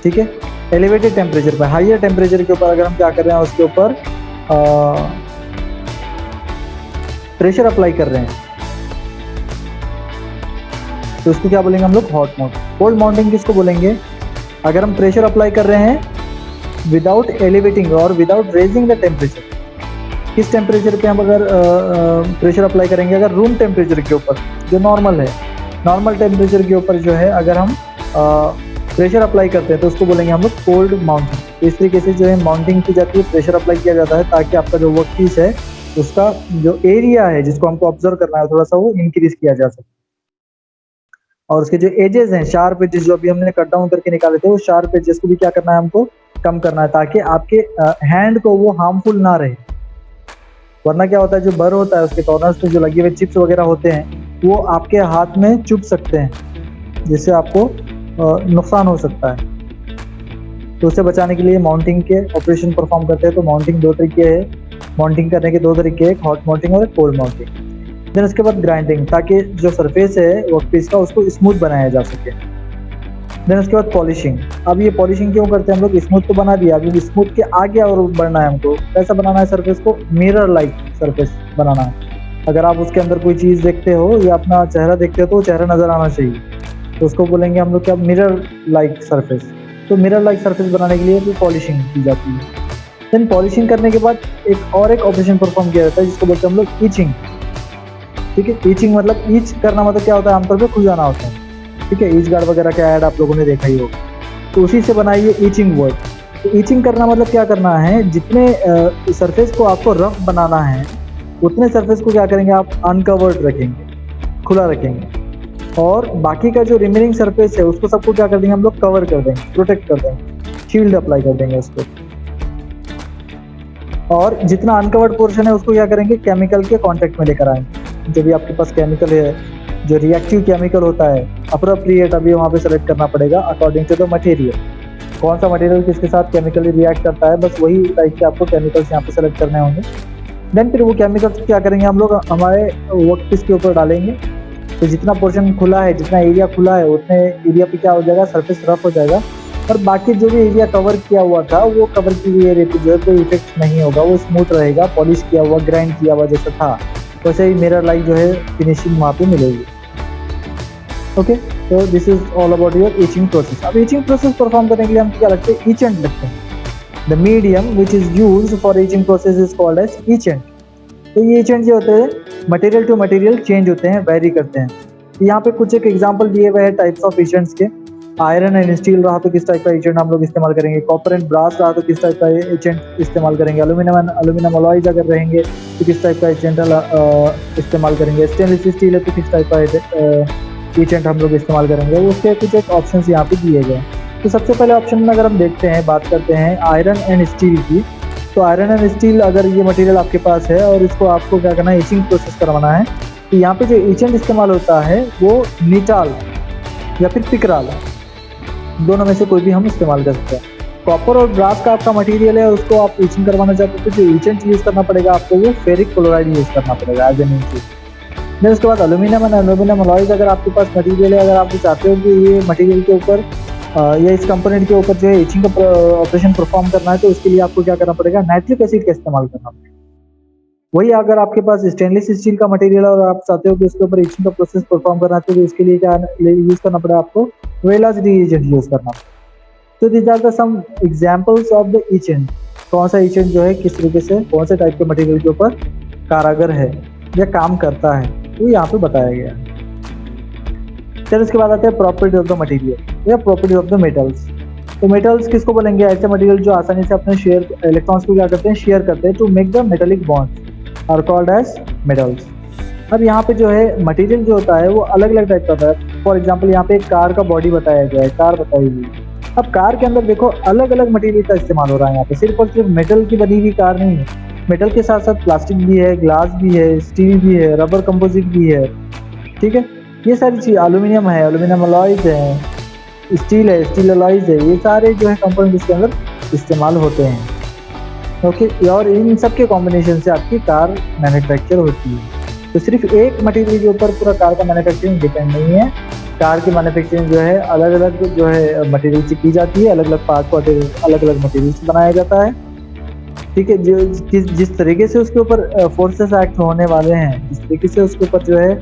[SPEAKER 1] ठीक है, एलिवेटेड टेम्परेचर पर, हाइयर टेम्परेचर के ऊपर अगर हम क्या कर रहे हैं? उसके ऊपर प्रेशर अप्लाई कर रहे हैं तो उसको क्या बोलेंगे हम लोग? Hot mounting. कोल्ड माउंटिंग किसको बोलेंगे? अगर हम प्रेशर अप्लाई कर रहे हैं विदाउट एलिवेटिंग और विदाउट रेजिंग द टेम्परेचर। किस टेम्परेचर पे हम अगर प्रेशर अप्लाई करेंगे? अगर रूम टेम्परेचर के ऊपर जो नॉर्मल है, नॉर्मल टेम्परेचर के ऊपर जो है अगर हम प्रेशर अप्लाई करते हैं तो उसको बोलेंगे हम लोग कोल्ड माउंटिंग। तो इस तरीके से जो है माउंटिंग की जाती है, प्रेशर अप्लाई किया जाता है ताकि आपका जो वर्क पीस है उसका जो एरिया है जिसको हमको ऑब्जर्व करना है थोड़ा सा वो इंक्रीज किया जा सके। और उसके जो एजेस हैं, शार्प एजेस जो अभी हमने कट डाउन करके निकाले थे, वो शार्प एजेस को भी क्या करना है हमको? कम करना है ताकि आपके हैंड को वो हार्मफुल ना रहे। वरना क्या होता है, जो बर होता है उसके कॉर्नर्स पे जो लगे हुए चिप्स वगैरह होते हैं वो आपके हाथ में चुभ सकते हैं, जिससे आपको नुकसान हो सकता है। तो उससे बचाने के लिए माउंटिंग के ऑपरेशन परफॉर्म करते हैं। तो माउंटिंग दो तरीके है, माउंटिंग करने के दो तरीके हैं, हॉट माउंटिंग और कोल्ड माउंटिंग। देन उसके बाद ग्राइंडिंग, ताकि जो सरफेस है वर्कपीस का उसको स्मूथ बनाया जा सके। देन उसके बाद पॉलिशिंग। अब ये पॉलिशिंग क्यों करते हैं हम लोग? स्मूथ तो बना दिया, अभी स्मूथ के आगे और बढ़ना है हमको। कैसा बनाना है सरफेस को? मिरर लाइक सरफेस बनाना है। अगर आप उसके अंदर कोई चीज़ देखते हो या अपना चेहरा देखते हो तो वो चेहरा नज़र आना चाहिए, तो उसको बोलेंगे हम लोग क्या? Mirror like surface. तो मिरर लाइक सरफेस बनाने के लिए भी पॉलिशिंग की जाती है। देन पॉलिशिंग करने के बाद एक ऑपरेशन परफॉर्म किया जाता है जिसको बोलते हैं हम लोग ईचिंग, ठीक है। ईचिंग मतलब ईच करना मतलब क्या होता है? आमतौर पर खुजाना होता है, ठीक है। ईच गार्ड वगैरह का ऐड आप लोगों ने देखा ही होगा, तो उसी से बनाई है ईचिंग वर्ड। तो ईचिंग करना मतलब क्या करना है? जितने सरफेस को आपको रफ बनाना है उतने सरफेस को क्या करेंगे आप? अनकवर्ड रखेंगे, खुला रखेंगे, और बाकी का जो रिमेनिंग सरफेस है उसको सबको क्या कर देंगे हम लोग? कवर कर देंगे, प्रोटेक्ट कर देंगे, शील्ड अप्लाई कर देंगे उसको। और जितना अनकवर्ड पोर्शन है उसको क्या करेंगे? केमिकल के कांटेक्ट में लेकर आएंगे। जो भी आपके पास केमिकल है, जो रिएक्टिव केमिकल होता है, अप्रोप्रिएट अभी वहाँ पे सेलेक्ट करना पड़ेगा अकॉर्डिंग टू द मटेरियल। कौन सा मटेरियल किसके साथ केमिकली रिएक्ट करता है, बस वही टाइप के आपको केमिकल्स यहाँ पे सेलेक्ट करने होंगे। देन फिर वो केमिकल्स क्या करेंगे हम लोग? हमारे वर्कपीस के ऊपर डालेंगे। तो जितना पोर्शन खुला है, जितना एरिया खुला है, उतने एरिया पे क्या हो जाएगा? सरफेस रफ हो जाएगा, और बाकी जो भी एरिया कवर किया हुआ था वो कवर की हुई एरिया पे जो है कोई इफेक्ट नहीं होगा, वो स्मूथ रहेगा, पॉलिश किया हुआ, ग्राइंड किया हुआ जैसा था वैसे ही मिरर लाइक जो है फिनिशिंग वहाँ पे मिलेगी। ओके, तो this is all about your itching process. अब ईचिंग प्रोसेस परफॉर्म करने के लिए हम क्या लगते हैं? ईचेंट लगते हैं। The medium which is used for etching process is called as etchant. तो ये एजेंट जो होते हैं मटेरियल टू मटेरियल चेंज होते हैं, वेरी करते हैं। तो यहाँ पे कुछ एक एग्जांपल दिए हुए हैं टाइप्स ऑफ एजेंट्स के। आयरन एंड स्टील रहा तो किस टाइप का एजेंट हम लोग इस्तेमाल करेंगे, कॉपर एंड ब्रास रहा तो किस टाइप का एजेंट इस्तेमाल करेंगे, एल्यूमिनियम अलॉयज अगर रहेंगे तो किस टाइप का एजेंट इस्तेमाल करेंगे, स्टेनलेस स्टील है तो किस टाइप का एजेंट हम लोग इस्तेमाल करेंगे। उसके कुछ एक ऑप्शन यहाँ पे दिए गए। तो सबसे पहले ऑप्शन में अगर हम देखते हैं, बात करते हैं आयरन एंड स्टील की, तो आयरन एंड स्टील अगर ये मटेरियल आपके पास है और इसको आपको क्या करना है, इचिंग प्रोसेस करवाना है, तो यहाँ पे जो इचेंट इस्तेमाल होता है वो निटाल या फिर पिकराल, दोनों में से कोई भी हम इस्तेमाल कर सकते हैं। कॉपर और ब्रास का आपका मटेरियल है, उसको आप इचिंग करवाना चाहते हो तो जो इचेंट यूज़ करना पड़ेगा आपको वो फेरिक क्लोराइड यूज़ करना पड़ेगा एज एन इचेंट। फिर उसके बाद एल्यूमिनियम एंड एल्यूमिनियम अलॉयज, अगर आपके पास मटेरियल है, अगर आप चाहते हो कि ये मटेरियल के ऊपर या इस कंपोनेंट के ऊपर जो है इचिंग का ऑपरेशन परफॉर्म करना है, तो उसके लिए आपको क्या करना पड़ेगा, नाइट्रिक एसिड का इस्तेमाल करना पड़ेगा। वही अगर आपके पास स्टेनलेस स्टील का मटेरियल है और आप चाहते हो कि उसके ऊपर इचिंग का प्रोसेस परफॉर्म करना है, तो उसके लिए क्या यूज़ करना पड़ेगा आपको, वेलाज रिएजेंट यूज़ करना पड़ेगा। तो these are the some examples of the etchant, कौन सा इचेंट जो है किस तरीके से कौन से टाइप के मटेरियल के ऊपर कारागर है या काम करता है, तो यहाँ पे बताया गया है। फिर उसके बाद आते हैं प्रॉपर्टी ऑफ द मटेरियल या प्रॉपर्टी ऑफ द मेटल्स। तो मेटल्स किसको बोलेंगे, ऐसे मटेरियल जो आसानी से अपने शेयर इलेक्ट्रॉन्स को क्या करते हैं, शेयर करते हैं to make the metallic bonds are called as metals. अब यहाँ पे जो है मटेरियल जो होता है वो अलग अलग टाइप का होता है। फॉर एग्जांपल यहाँ पे एक कार का बॉडी बताया गया है, कार बताई हुई है। अब कार के अंदर देखो अलग अलग मटेरियल का इस्तेमाल हो रहा है, यहाँ पे सिर्फ और सिर्फ मेटल की बनी हुई कार नहीं है, मेटल के साथ साथ प्लास्टिक भी है, ग्लास भी है, स्टील भी है, रबर कंपोजिट भी है, ठीक है। ये सारी चीज़, एल्यूमिनियम है, एल्यूमिनियम अलॉयज है, स्टील है, स्टील अलॉयज है, ये सारे जो है कंपोनेंट इसके अंदर इस्तेमाल होते हैं। ओके, और इन सब के कॉम्बिनेशन से आपकी कार मैन्युफैक्चर होती है। तो सिर्फ एक मटेरियल के ऊपर पूरा कार का मैन्युफैक्चरिंग डिपेंड नहीं है, कार की मैन्युफैक्चरिंग जो है अलग अलग जो है मटेरियल से की जाती है, अलग अलग पार्ट को अलग अलग मटेरियल से बनाया जाता है, ठीक है। जो जिस तरीके से उसके ऊपर फोर्सेस एक्ट होने वाले हैं, जिस तरीके से उसके ऊपर जो है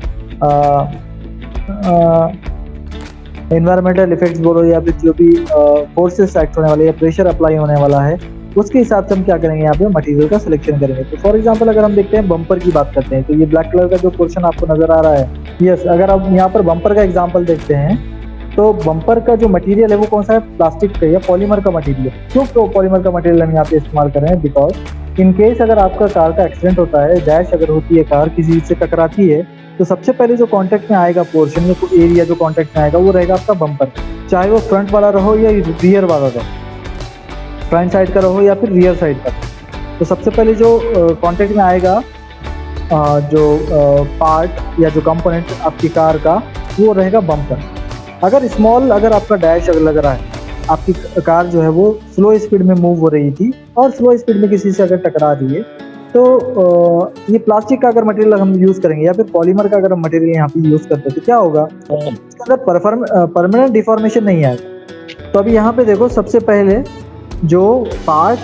[SPEAKER 1] एनवायरमेंटल इफेक्ट्स बोलो या फिर जो भी फोर्सेस एक्ट होने वाले या प्रेशर अप्लाई होने वाला है, उसके हिसाब से हम क्या करेंगे, यहाँ पे मटेरियल का सिलेक्शन करेंगे। तो फॉर एग्जांपल अगर हम देखते हैं बम्पर की बात करते हैं, तो ये ब्लैक कलर का जो पोर्शन आपको नजर आ रहा है, यस, अगर आप यहाँ पर बम्पर का एग्जांपल देखते हैं तो बम्पर का जो मटेरियल है वो कौन सा है, प्लास्टिक का या पॉलीमर का मटेरियल। क्यों पॉलीमर का मटेरियल हम यहाँ पे इस्तेमाल कर रहे हैं, बिकॉज इन केस अगर आपका कार का एक्सीडेंट होता है, डैश अगर होती है, कार किसी से टकराती है, तो सबसे पहले जो कांटेक्ट में आएगा पोर्शन में एरिया जो कांटेक्ट में आएगा वो रहेगा आपका बम्पर, चाहे वो फ्रंट वाला रहो या रियर वाला रहो, फ्रंट साइड का रहो या फिर रियर साइड का। तो सबसे पहले जो कांटेक्ट में आएगा जो पार्ट या जो कंपोनेंट आपकी कार का, वो रहेगा बम्पर। अगर आपका डैश अगर लग रहा है, आपकी कार जो है वो स्लो स्पीड में मूव हो रही थी और स्लो स्पीड में किसी से अगर टकरा रही है, तो ये प्लास्टिक का अगर मटेरियल हम यूज़ करेंगे या फिर पॉलीमर का अगर हम मटेरियल यहाँ पे यूज़ करते हैं, तो क्या होगा, इसके अंदर परमानेंट डिफॉर्मेशन नहीं आएगा। तो अभी यहाँ पे देखो, सबसे पहले जो पार्ट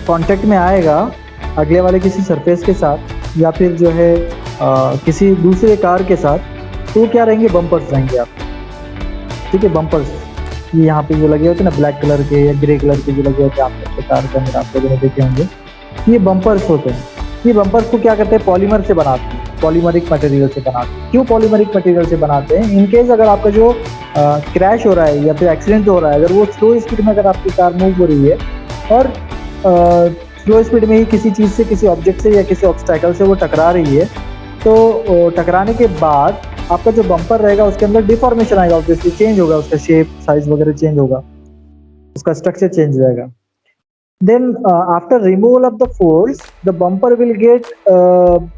[SPEAKER 1] कांटेक्ट में आएगा अगले वाले किसी सरफेस के साथ या फिर जो है किसी दूसरे कार के साथ, तो क्या रहेंगे, बम्पर्स रहेंगे आप, ठीक है। बम्पर्स ये यहाँ पे जो लगे होते हैं ना, ब्लैक कलर के या ग्रे कलर के जो लगे होते हैं आपके कार के अंदर, आप लोगों ने देखे होंगे, ये बम्पर्स होते हैं। ये बम्पर्स को क्या करते हैं, पॉलीमर से बनाते हैं, पॉलीमरिक मटेरियल से बनाते हैं। क्यों पॉलीमरिक मटेरियल से बनाते हैं, इन केस अगर आपका जो क्रैश हो रहा है या फिर एक्सीडेंट हो रहा है, अगर वो स्लो स्पीड में अगर आपकी कार मूव हो रही है और स्लो स्पीड में ही किसी चीज़ से, किसी ऑब्जेक्ट से या किसी ऑब्स्टैकल से वो टकरा रही है, तो टकराने के बाद आपका जो बम्पर रहेगा उसके अंदर डिफॉर्मेशन आएगा, ऑब्वियसली चेंज होगा, उसका शेप साइज वगैरह चेंज होगा, उसका स्ट्रक्चर चेंज रहेगा। Then after removal of the force, the bumper will get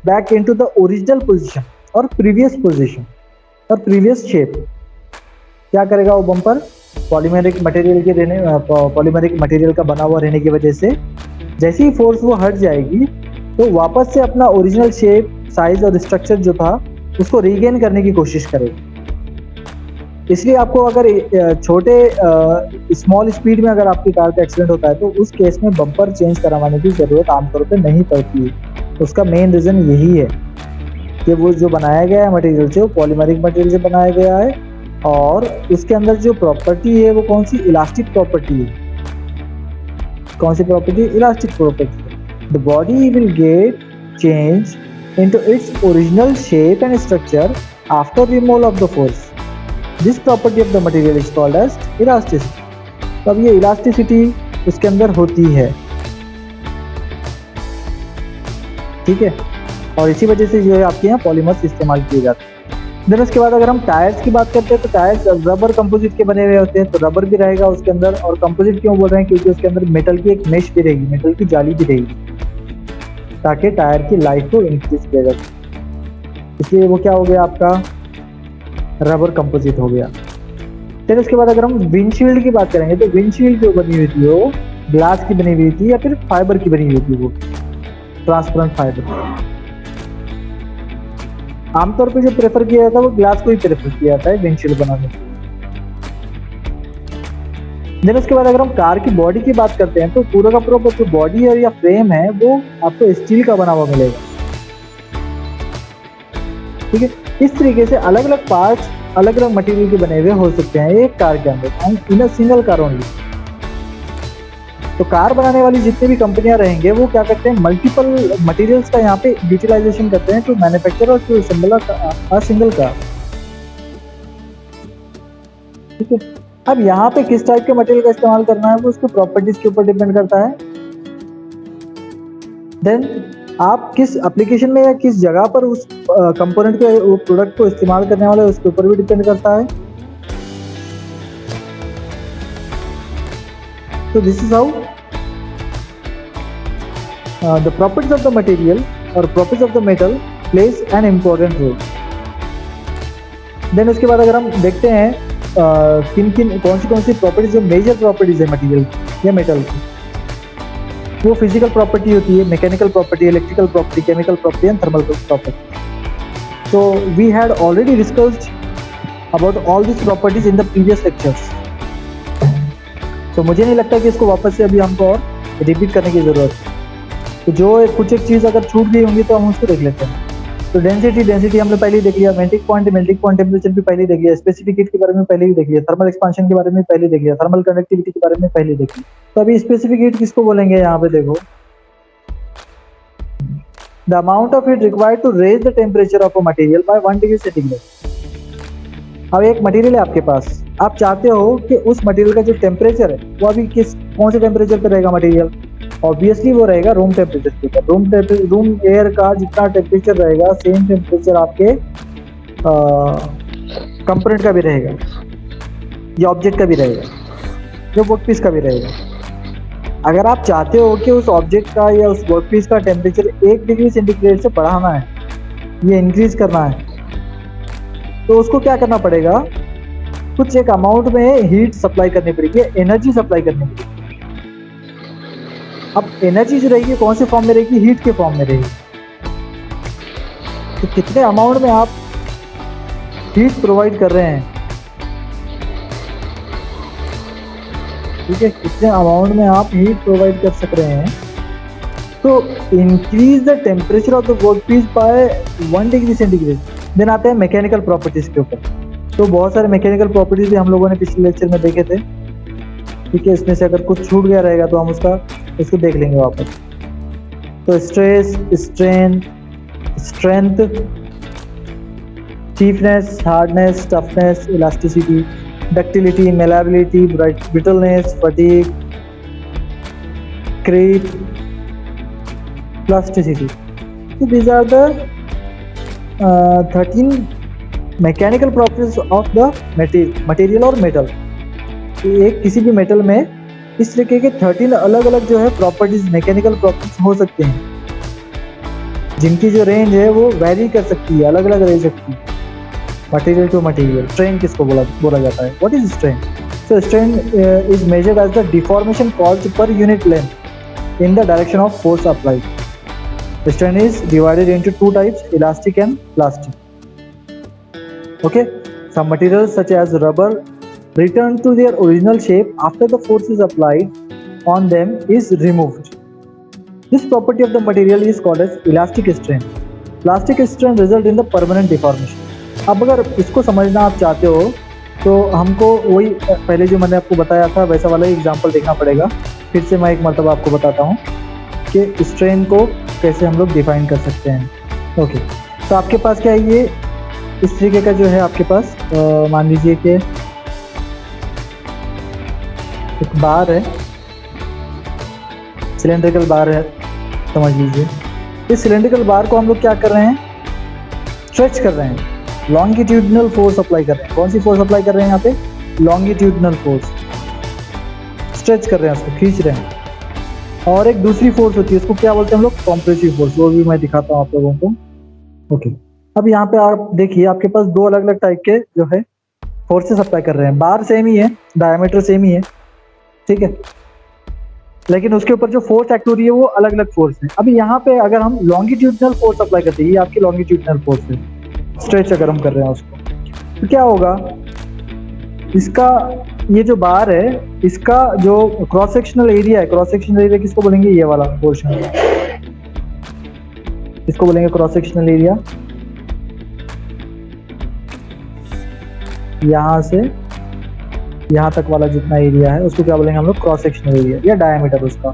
[SPEAKER 1] back into the original position or previous position or previous shape. क्या करेगा वो बम्पर, पॉलीमेरिक मटेरियल का बना हुआ रहने की वजह से जैसे ही फोर्स वो हट जाएगी, तो वापस से अपना ओरिजिनल शेप, साइज और स्ट्रक्चर जो था उसको रीगेन करने की कोशिश करेगी। इसलिए आपको अगर छोटे स्मॉल स्पीड में अगर आपकी कार का एक्सीडेंट होता है, तो उस केस में बम्पर चेंज करवाने की ज़रूरत आमतौर पे नहीं पड़ती है। उसका मेन रीज़न यही है कि वो जो बनाया गया है मटेरियल से, वो पॉलीमरिक मटेरियल से बनाया गया है और उसके अंदर जो प्रॉपर्टी है वो कौन सी, इलास्टिक प्रॉपर्टी है। कौन सी property, elastic property. The body will get change into its original shape and structure after removal of the force. This property of the material is called as elasticity. तो अब ये elasticity उसके अंदर होती है, ठीक है। और इसी वजह से जो है आपके यहाँ पॉलीमर्स इस्तेमाल किए जाते हैं। देन उसके बाद अगर हम टायर्स की बात करते हैं तो टायर्स रबर कंपोजिट के बने हुए होते हैं, तो रबर भी रहेगा उसके अंदर। और कंपोजिट क्यों बोल रहे हैं, क्योंकि उसके अंदर मेटल की एक मेश भी रहेगी, मेटल की जाली भी रहेगी, ताकि टायर की लाइफ को इंक्रीज किया जा सके, इसलिए वो क्या हो गया आपका, रबर कंपोजिट हो गया। फिर उसके बाद अगर हम विंडशील्ड की बात करेंगे तो विंडशील्ड जो बनी हुई थी वो ग्लास की बनी हुई थी या फिर फाइबर की बनी हुई थी, वो ट्रांसपेरेंट फाइबर। आमतौर पे जो प्रेफर किया जाता है वो ग्लास को ही प्रेफर किया जाता है विंडशील्ड बनाने के लिए। देन उसके बाद अगर हम कार की बॉडी की बात करते हैं तो पूरा का पूरा जो बॉडी है या फ्रेम है वो आपको स्टील का बना हुआ मिलेगा, ठीक है। इस तरीके से अलग अलग पार्ट्स अलग अलग मटेरियल के बने हुए हो सकते हैं एक कार के अंदर, and in a single car only. तो कार बनाने वाली जितनी भी कंपनियां रहेंगे वो क्या करते हैं, मल्टीपल मटेरियल्स का यहाँ पे यूटिलाइजेशन करते हैं टू मैन्युफैक्चर और to assemble a single car, ठीक है। अब यहाँ पे किस टाइप के मटेरियल का इस्तेमाल करना है वो उसके प्रॉपर्टीज के ऊपर डिपेंड करता है। देन आप किस एप्लीकेशन में या किस जगह पर उस कंपोनेंट के वो प्रोडक्ट को इस्तेमाल करने वाले उसके ऊपर भी डिपेंड करता है। तो this is how the properties of the material or properties of the metal plays an important role. Then उसके बाद अगर हम देखते हैं किन किन कौन सी प्रॉपर्टीज जो मेजर प्रॉपर्टीज है मटेरियल या मेटल की, वो फिजिकल प्रॉपर्टी होती है, mechanical property, electrical property, chemical property and thermal property. तो we had already discussed about all this properties in the previous lectures, तो मुझे नहीं लगता कि इसको वापस से अभी हमको और रिपीट करने की जरूरत है। तो जो कुछ एक चीज़ अगर छूट गई होंगी तो हम उसको देख लेते हैं। तो डेंसिटी हमने पहले ही देख लिया, मेल्टिंग पॉइंट टेम्परेचर भी पहले ही देख लिया, स्पेसिफिक हीट के बारे में पहले ही देख लिया, थर्मल एक्सपांशन के बारे में पहले देख लिया, थर्मल कंडक्टिविटी के बारे में पहले देख लिया। तो अभी स्पेसिफिक हीट किसको बोलेंगे, यहाँ पे देखो, the amount of heat required to raise the temperature of a material by 1 degree centigrade. अब एक मटेरियल है आपके पास, आप चाहते हो कि उस मटेरियल का जो टेम्परेचर है वो अभी कौन से टेम्परेचर पे रहेगा मटेरियल, ऑब्वियसली वो रहेगा रूम टेम्परेचर के ऊपर। रूम एयर का जितना टेम्परेचर रहेगा सेम टेम्परेचर आपके कंपोनेंट का भी रहेगा या ऑब्जेक्ट का भी रहेगा, जो वर्कपीस का भी रहेगा। अगर आप चाहते हो कि उस ऑब्जेक्ट का या उस वर्कपीस का टेम्परेचर 1 डिग्री सेंटीग्रेड से बढ़ाना है, ये इंक्रीज करना है, तो उसको क्या करना पड़ेगा, कुछ एक अमाउंट में हीट सप्लाई करनी पड़ेगी, एनर्जी सप्लाई करनी पड़ेगी। अब एनर्जी जो रहेगी कौन से फॉर्म में रहेगी, हीट के फॉर्म में रहेगी। तो कितने अमाउंट में आप हीट प्रोवाइड कर रहे हैं, ठीक है, कितने अमाउंट में आप हीट प्रोवाइड कर सक रहे हैं। तो increase the temperature of the workpiece by 1 degree centigrade. Then आते हैं मैकेनिकल प्रॉपर्टीज के ऊपर। तो बहुत सारे मैकेनिकल प्रॉपर्टीज भी हम लोगों ने पिछले लेक्चर में देखे थे, ठीक है। इसमें से अगर कुछ छूट गया रहेगा तो हम इसको देख लेंगे वापस। तो stress, strain, strength, stiffness, hardness, toughness, elasticity, ductility, malleability, brittleness, fatigue, creep, plasticity. So these are the 13 mechanical properties of the material और मेटल। एक किसी भी मेटल में इस तरीके के 13 अलग अलग जो है प्रॉपर्टीज, मैकेनिकल प्रॉपर्टीज हो सकते हैं, जिनकी जो रेंज है वो वेरी कर सकती है, अलग अलग रह सकती है मटेरियल टू मटेरियल। स्ट्रेन किसको बोला जाता है, what is strain? So strain is measured as the deformation caused per unit length in the direction of force applied. Strain is divided into two types, elastic and plastic. Okay, some materials such as rubber return to their original shape after the force is applied on them is removed. This property of the material is called as elastic strain. Plastic strain result in the permanent deformation. अब अगर इसको समझना आप चाहते हो तो हमको वही पहले जो मैंने आपको बताया था वैसा वाला एग्जाम्पल देखना पड़ेगा। फिर से मैं एक मरतबा आपको बताता हूँ कि स्ट्रेन को कैसे हम लोग डिफाइन कर सकते हैं। ओके, तो आपके पास क्या है, ये इस तरीके का जो है आपके पास मान लीजिए कि एक बार है, सिलेंड्रिकल बार है समझ लीजिए। इस सिलेंड्रिकल बार को हम लोग क्या कर रहे हैं, स्ट्रेच कर रहे हैं। लॉन्गिट्यूडनल फोर्स अप्लाई कर रहे हैं। कौन सी फोर्स अप्लाई कर रहे हैं यहाँ पे? लॉन्गिट्यूडनल फोर्स, स्ट्रेच कर रहे हैं, उसको खींच रहे हैं। और एक दूसरी फोर्स होती है, उसको क्या बोलते हैं हम लोग? Compressive force. वो भी मैं दिखाता हूँ आप लोगों को। ओके, अब यहाँ पे आप देखिए, आपके पास दो अलग अलग टाइप के जो है फोर्सेस अप्लाई कर रहे हैं। बार सेम ही है, डायमीटर सेम ही है, ठीक है, लेकिन उसके ऊपर जो फोर्स एक्ट हो रही है वो अलग अलग फोर्स है। अभी यहाँ पे अगर हम लॉन्गिट्यूडनल फोर्स अप्लाई करते हैं, ये आपकी लॉन्गिट्यूडनल फोर्स है, स्ट्रेच अगर हम कर रहे हैं उसको, तो क्या होगा? इसका ये जो बार है, इसका जो क्रॉस सेक्शनल एरिया है, क्रॉस सेक्शनल एरिया किसको बोलेंगे? ये वाला पोर्शन, इसको बोलेंगे क्रॉस सेक्शनल एरिया। यहाँ से यहाँ तक वाला जितना एरिया है उसको क्या बोलेंगे हम लोग? क्रॉस सेक्शनल एरिया या डायमीटर उसका।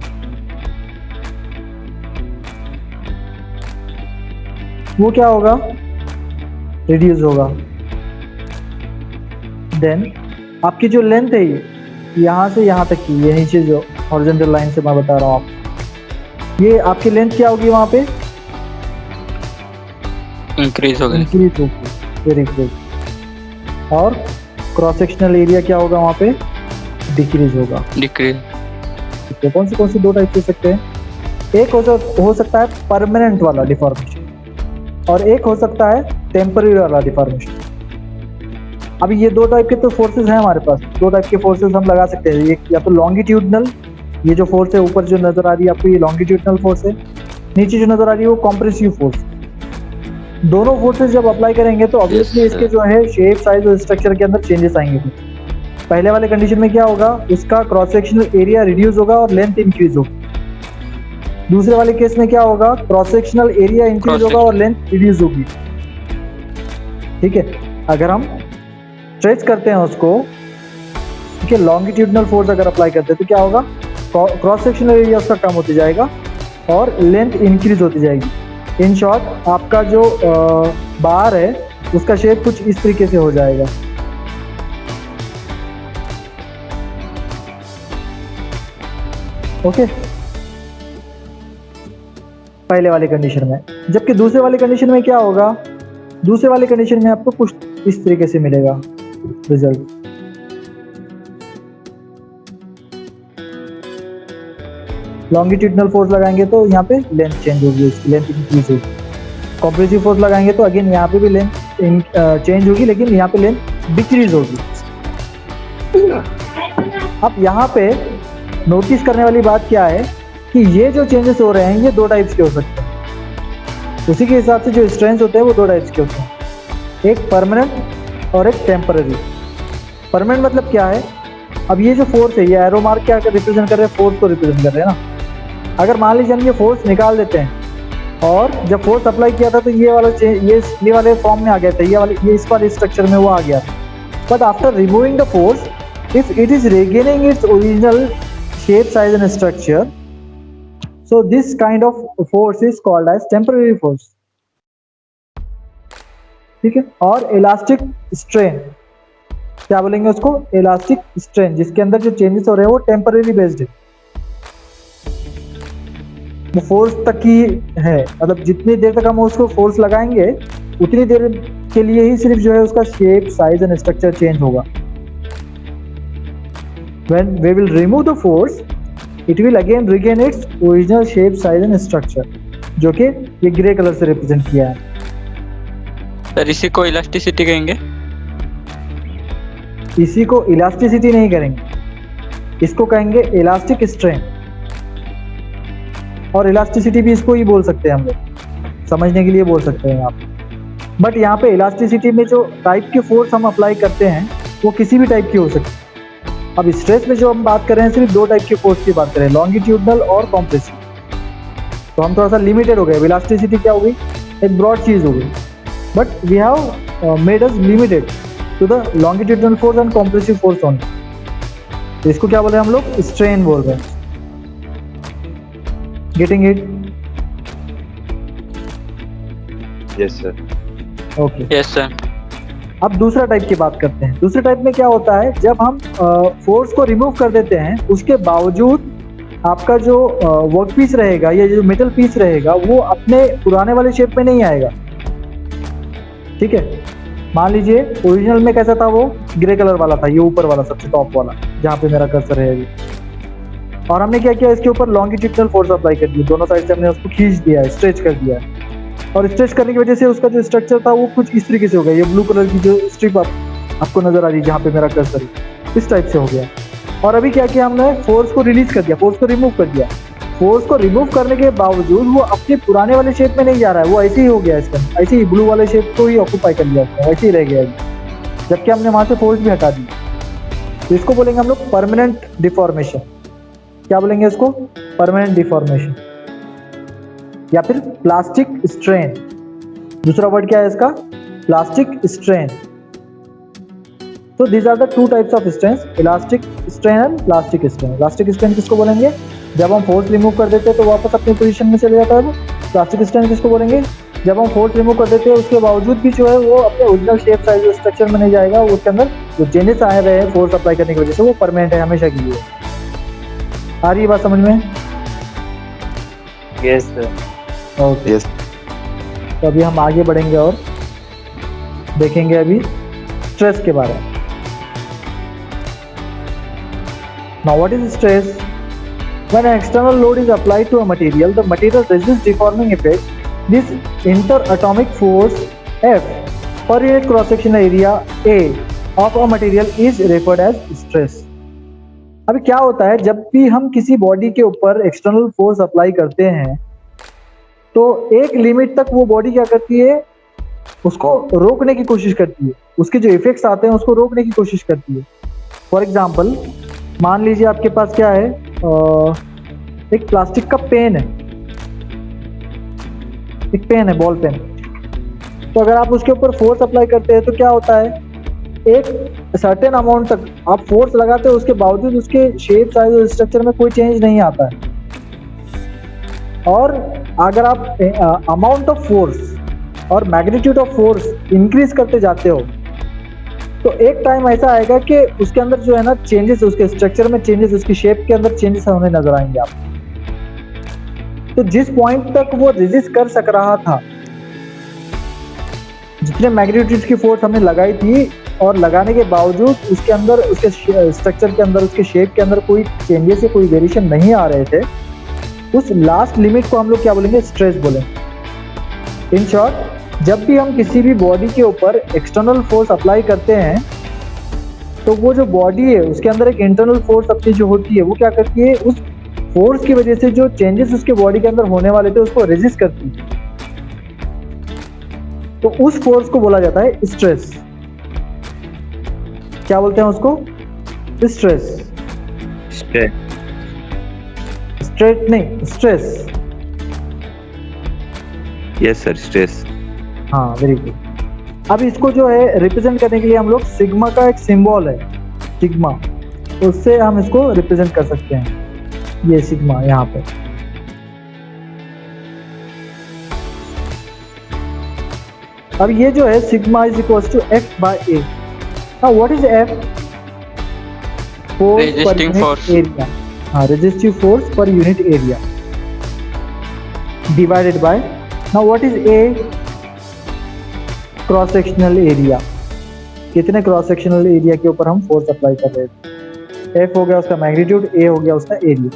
[SPEAKER 1] वो क्या होगा? रिड्यूस होगा। देन आपकी जो लेंथ है, ये यहाँ से यहाँ तक की, ये नीचे जो हॉरिजॉन्टल लाइन से मैं बता रहा हूँ आप, ये आपकी लेंथ क्या होगी? वहाँ पे
[SPEAKER 2] इंक्रीज होगी।
[SPEAKER 1] इंक्रीज होगी, वेरी गुड। और क्रॉस सेक्शनल एरिया क्या होगा? वहाँ पे डिक्रीज होगा,
[SPEAKER 2] डिक्रीज।
[SPEAKER 1] ठीक है। कौन सी दो टाइप हो सकते हैं? एक हो सकता है परमानेंट वाला डिफॉर्मेशन, और एक हो सकता है टेम्पररी वाला डिफॉर्मेशन। अभी ये दो टाइप के तो फोर्सेस हैं हमारे पास, दो टाइप के फोर्सेस हम लगा सकते हैं। एक या तो लॉन्गिट्यूडनल, ये जो फोर्स है ऊपर जो नजर आ रही है आपको, ये लॉन्गिट्यूडनल फोर्स है। नीचे जो नजर आ रही है वो कॉम्प्रेसिव फोर्स। दोनों फोर्सेस जब अप्लाई करेंगे तो ऑब्वियसली इसके जो है शेप, साइज और स्ट्रक्चर के अंदर चेंजेस आएंगे। पहले वाले कंडीशन में क्या होगा? उसका क्रॉस सेक्शनल एरिया रिड्यूस होगा और लेंथ इंक्रीज होगी। दूसरे वाले केस में क्या होगा? क्रॉस सेक्शनल एरिया इंक्रीज होगा और लेंथ रिड्यूस होगी, ठीक है। अगर हम स्ट्रेच करते हैं उसको, ठीक है, लॉन्गिट्यूडनल फोर्स अगर अप्लाई करते हैं तो क्या होगा? क्रॉस सेक्शनल एरिया उसका कम होते जाएगा और लेंथ इंक्रीज होती जाएगी। इन शॉर्ट आपका जो बार है उसका शेप कुछ इस तरीके से हो जाएगा। ओके, पहले वाले कंडीशन में। जबकि दूसरे वाले कंडीशन में क्या होगा? दूसरे वाले कंडीशन में आपको कुछ इस तरीके से मिलेगा रिजल्ट। लॉन्गिट्यूडनल फोर्स लगाएंगे तो यहाँ पे लेंथ चेंज होगी, उसकी लेंथ इंक्रीज होगी। कॉम्प्रेसिव फोर्स लगाएंगे तो अगेन यहाँ पे भी लेंथ चेंज होगी, लेकिन यहाँ पे लेंथ डिक्रीज होगी। अब यहाँ पे नोटिस करने वाली बात क्या है कि ये जो चेंजेस हो रहे हैं ये दो टाइप्स के हो सकते हैं। उसी के हिसाब से जो स्ट्रेंथ होते हैं वो दो टाइप्स के होते हैं, एक परमानेंट और एक टेम्पररी। परमानेंट मतलब क्या है? अब ये जो फोर्स है, ये एरो मार्क क्या रिप्रेजेंट कर रहे हैं? फोर्स को रिप्रेजेंट कर रहे हैं ना। अगर मान लीजिए हम ये फोर्स निकाल देते हैं और जब फोर्स अप्लाई किया था तो ये वाला ये वाले फॉर्म में आ गया था, ये इस वाले स्ट्रक्चर में वो आ गया था। But after removing the force, if it is regaining its original shape, size and structure, so this kind of force is called as temporary force, ठीक है। और इलास्टिक स्ट्रेन क्या बोलेंगे उसको? इलास्टिक स्ट्रेन, जिसके अंदर जो चेंजेस हो रहे हैं वो टेम्पररी बेस्ड है, वो फोर्स तक ही है। मतलब जितनी देर तक हम उसको फोर्स लगाएंगे उतनी देर के लिए ही सिर्फ जो है उसका shape, size and structure change होगा। When we will remove the force, it will again regain its original shape, size and structure, जो कि ये ग्रे कलर से रिप्रेजेंट किया है।
[SPEAKER 2] सर इसी को इलास्टिसिटी कहेंगे?
[SPEAKER 1] इसी को इलास्टिसिटी नहीं करेंगे, इसको कहेंगे इलास्टिक स्ट्रेन, और इलास्टिसिटी भी इसको ही बोल सकते हैं हम लोग, समझने के लिए बोल सकते हैं आप। बट यहाँ पे इलास्टिसिटी में जो टाइप के फोर्स हम अप्लाई करते हैं वो किसी भी टाइप की हो सकती है। अब स्ट्रेस में जो हम बात कर रहे हैं सिर्फ दो टाइप के फोर्स की बात करें, लॉन्गिट्यूडनल और कॉम्प्रेसिव। तो हम थोड़ा सा लिमिटेड हो गए। इलास्टिसिटी क्या हो गई? एक ब्रॉड चीज हो गई, but we have made us limited to the longitudinal force and compressive force only. इसको क्या बोल रहे हैं हम लोग? स्ट्रेन बोल रहे हैं। Getting it?
[SPEAKER 3] Yes sir.
[SPEAKER 1] Okay,
[SPEAKER 2] yes sir.
[SPEAKER 1] अब दूसरा टाइप की बात करते हैं। दूसरे टाइप में क्या होता है? जब हम फोर्स को रिमूव कर देते हैं उसके बावजूद आपका जो वर्क पीस रहेगा या जो मेटल पीस रहेगा वो अपने पुराने वाले शेप में नहीं आएगा, ठीक है। मान लीजिए ओरिजिनल में कैसा था, वो ग्रे कलर वाला था, ये ऊपर वाला सबसे टॉप वाला जहाँ पे मेरा कर्सर है अभी। और हमने क्या किया, इसके ऊपर लॉन्गिट्यूडनल फोर्स अप्लाई कर दिया, दोनों साइड से हमने उसको खींच दिया है, स्ट्रेच कर दिया है। और स्ट्रेच करने की वजह से उसका जो स्ट्रक्चर था वो कुछ इस तरीके से हो गया। ये ब्लू कलर की जो स्ट्रिप आपको नजर आ रही है जहाँ पे मेरा कर्सर है, इस टाइप से हो गया। और अभी क्या किया हमने, फोर्स को रिलीज कर दिया, फोर्स को रिमूव कर दिया। फोर्स को रिमूव करने के बावजूद वो अपने पुराने वाले शेप में नहीं जा रहा है, वो ऐसे ही हो गया इसका, ऐसे ही ब्लू वाले शेप को ही ऑक्यूपाई कर लिया उसने, वैसे ही रह गया है। जबकि हमने वहां से फोर्स भी हटा दी। तो इसको बोलेंगे हम लोग परमानेंट डिफॉर्मेशन। क्या बोलेंगे इसको? परमानेंट डिफॉर्मेशन या फिर प्लास्टिक स्ट्रेन। दूसरा वर्ड क्या है इसका? Plastic strain. तो these are the two types of strain, elastic strain and plastic strain. Elastic strain किसको बोलेंगे? जब हम फोर्स रिमूव कर देते हैं तो वापस अपनी पोजीशन में चले जाता है। प्लास्टिक स्ट्रेन किसको बोलेंगे? जब हम फोर्स रिमूव कर देते हैं उसके बावजूद भी जो है वो अपने ओरिजिनल शेप साइज स्ट्रक्चर में नहीं जाएगा, उसके अंदर जो चेंजेस आए रहे हैं फोर्स अप्लाई करने की वजह से वो परमानेंट है, हमेशा के लिए। आ रही है बात समझ में?
[SPEAKER 3] Yes, sir.
[SPEAKER 1] ओके।
[SPEAKER 3] Yes.
[SPEAKER 1] तो अभी हम आगे बढ़ेंगे और देखेंगे अभी स्ट्रेस के बारे में। Now what is stress? When an external load is applied to a material, the material resists deforming effect. This interatomic force F per unit cross-sectional area A of a material is referred as stress. अभी क्या होता है, जब भी हम किसी body के ऊपर एक्सटर्नल फोर्स अप्लाई करते हैं तो एक लिमिट तक वो बॉडी क्या करती है, उसको रोकने की कोशिश करती है, उसके जो इफेक्ट्स आते हैं उसको रोकने की कोशिश करती है। फॉर एग्जाम्पल मान लीजिए आपके पास क्या है, एक प्लास्टिक का पेन है, एक पेन है, बॉल पेन। तो अगर आप उसके ऊपर फोर्स अप्लाई करते हैं तो क्या होता है, एक सर्टेन अमाउंट तक आप फोर्स लगाते हो, उसके बावजूद उसके शेप साइज और स्ट्रक्चर में कोई चेंज नहीं आता है। और अगर आप अमाउंट ऑफ फोर्स और मैग्नीट्यूड ऑफ फोर्स इंक्रीज करते जाते हो तो एक टाइम ऐसा आएगा कि उसके अंदर जो है ना चेंजेस, उसके स्ट्रक्चर में चेंजेस, उसकी शेप के अंदर चेंजेस होने नजर आएंगे आपको। तो जिस पॉइंट तक वो रेजिस्ट कर सक रहा था, जितने मैग्नीट्यूड की फोर्स हमने लगाई थी और लगाने के बावजूद उसके अंदर, उसके स्ट्रक्चर के अंदर, उसके शेप के अंदर कोई चेंजेस या कोई वेरिएशन नहीं आ रहे थे, उस लास्ट लिमिट को हम लोग क्या बोलेंगे? स्ट्रेस बोलेंगे। इन शॉर्ट, जब भी हम किसी भी बॉडी के ऊपर एक्सटर्नल फोर्स अप्लाई करते हैं तो वो जो बॉडी है उसके अंदर एक इंटरनल फोर्स अपनी जो होती है वो क्या करती है, उस फोर्स की वजह से जो चेंजेस उसके बॉडी के अंदर होने वाले थे उसको रेजिस्ट करती है। तो उस फोर्स को बोला जाता है स्ट्रेस। क्या बोलते हैं उसको? स्ट्रेस।
[SPEAKER 3] Stress.
[SPEAKER 1] स्ट्रेट नहीं, स्ट्रेस।
[SPEAKER 3] Yes, sir. Stress.
[SPEAKER 1] हाँ, वेरी गुड। अब इसको जो है रिप्रेजेंट करने के लिए हम लोग सिग्मा का एक सिंबल है, सिग्मा, उससे हम इसको रिप्रेजेंट कर सकते हैं। ये सिग्मा यहाँ पे। अब ये जो है sigma is equal to F by A. Now what is F? Force per
[SPEAKER 2] Resisting
[SPEAKER 1] unit
[SPEAKER 2] force.
[SPEAKER 1] Area. हाँ, resistive force per unit area divided by, now what is A? Cross sectional area. कितने cross sectional area के ऊपर हम force apply कर रहे थे। F हो गया उसका मैग्नीट्यूड, ए हो गया उसका एरिया।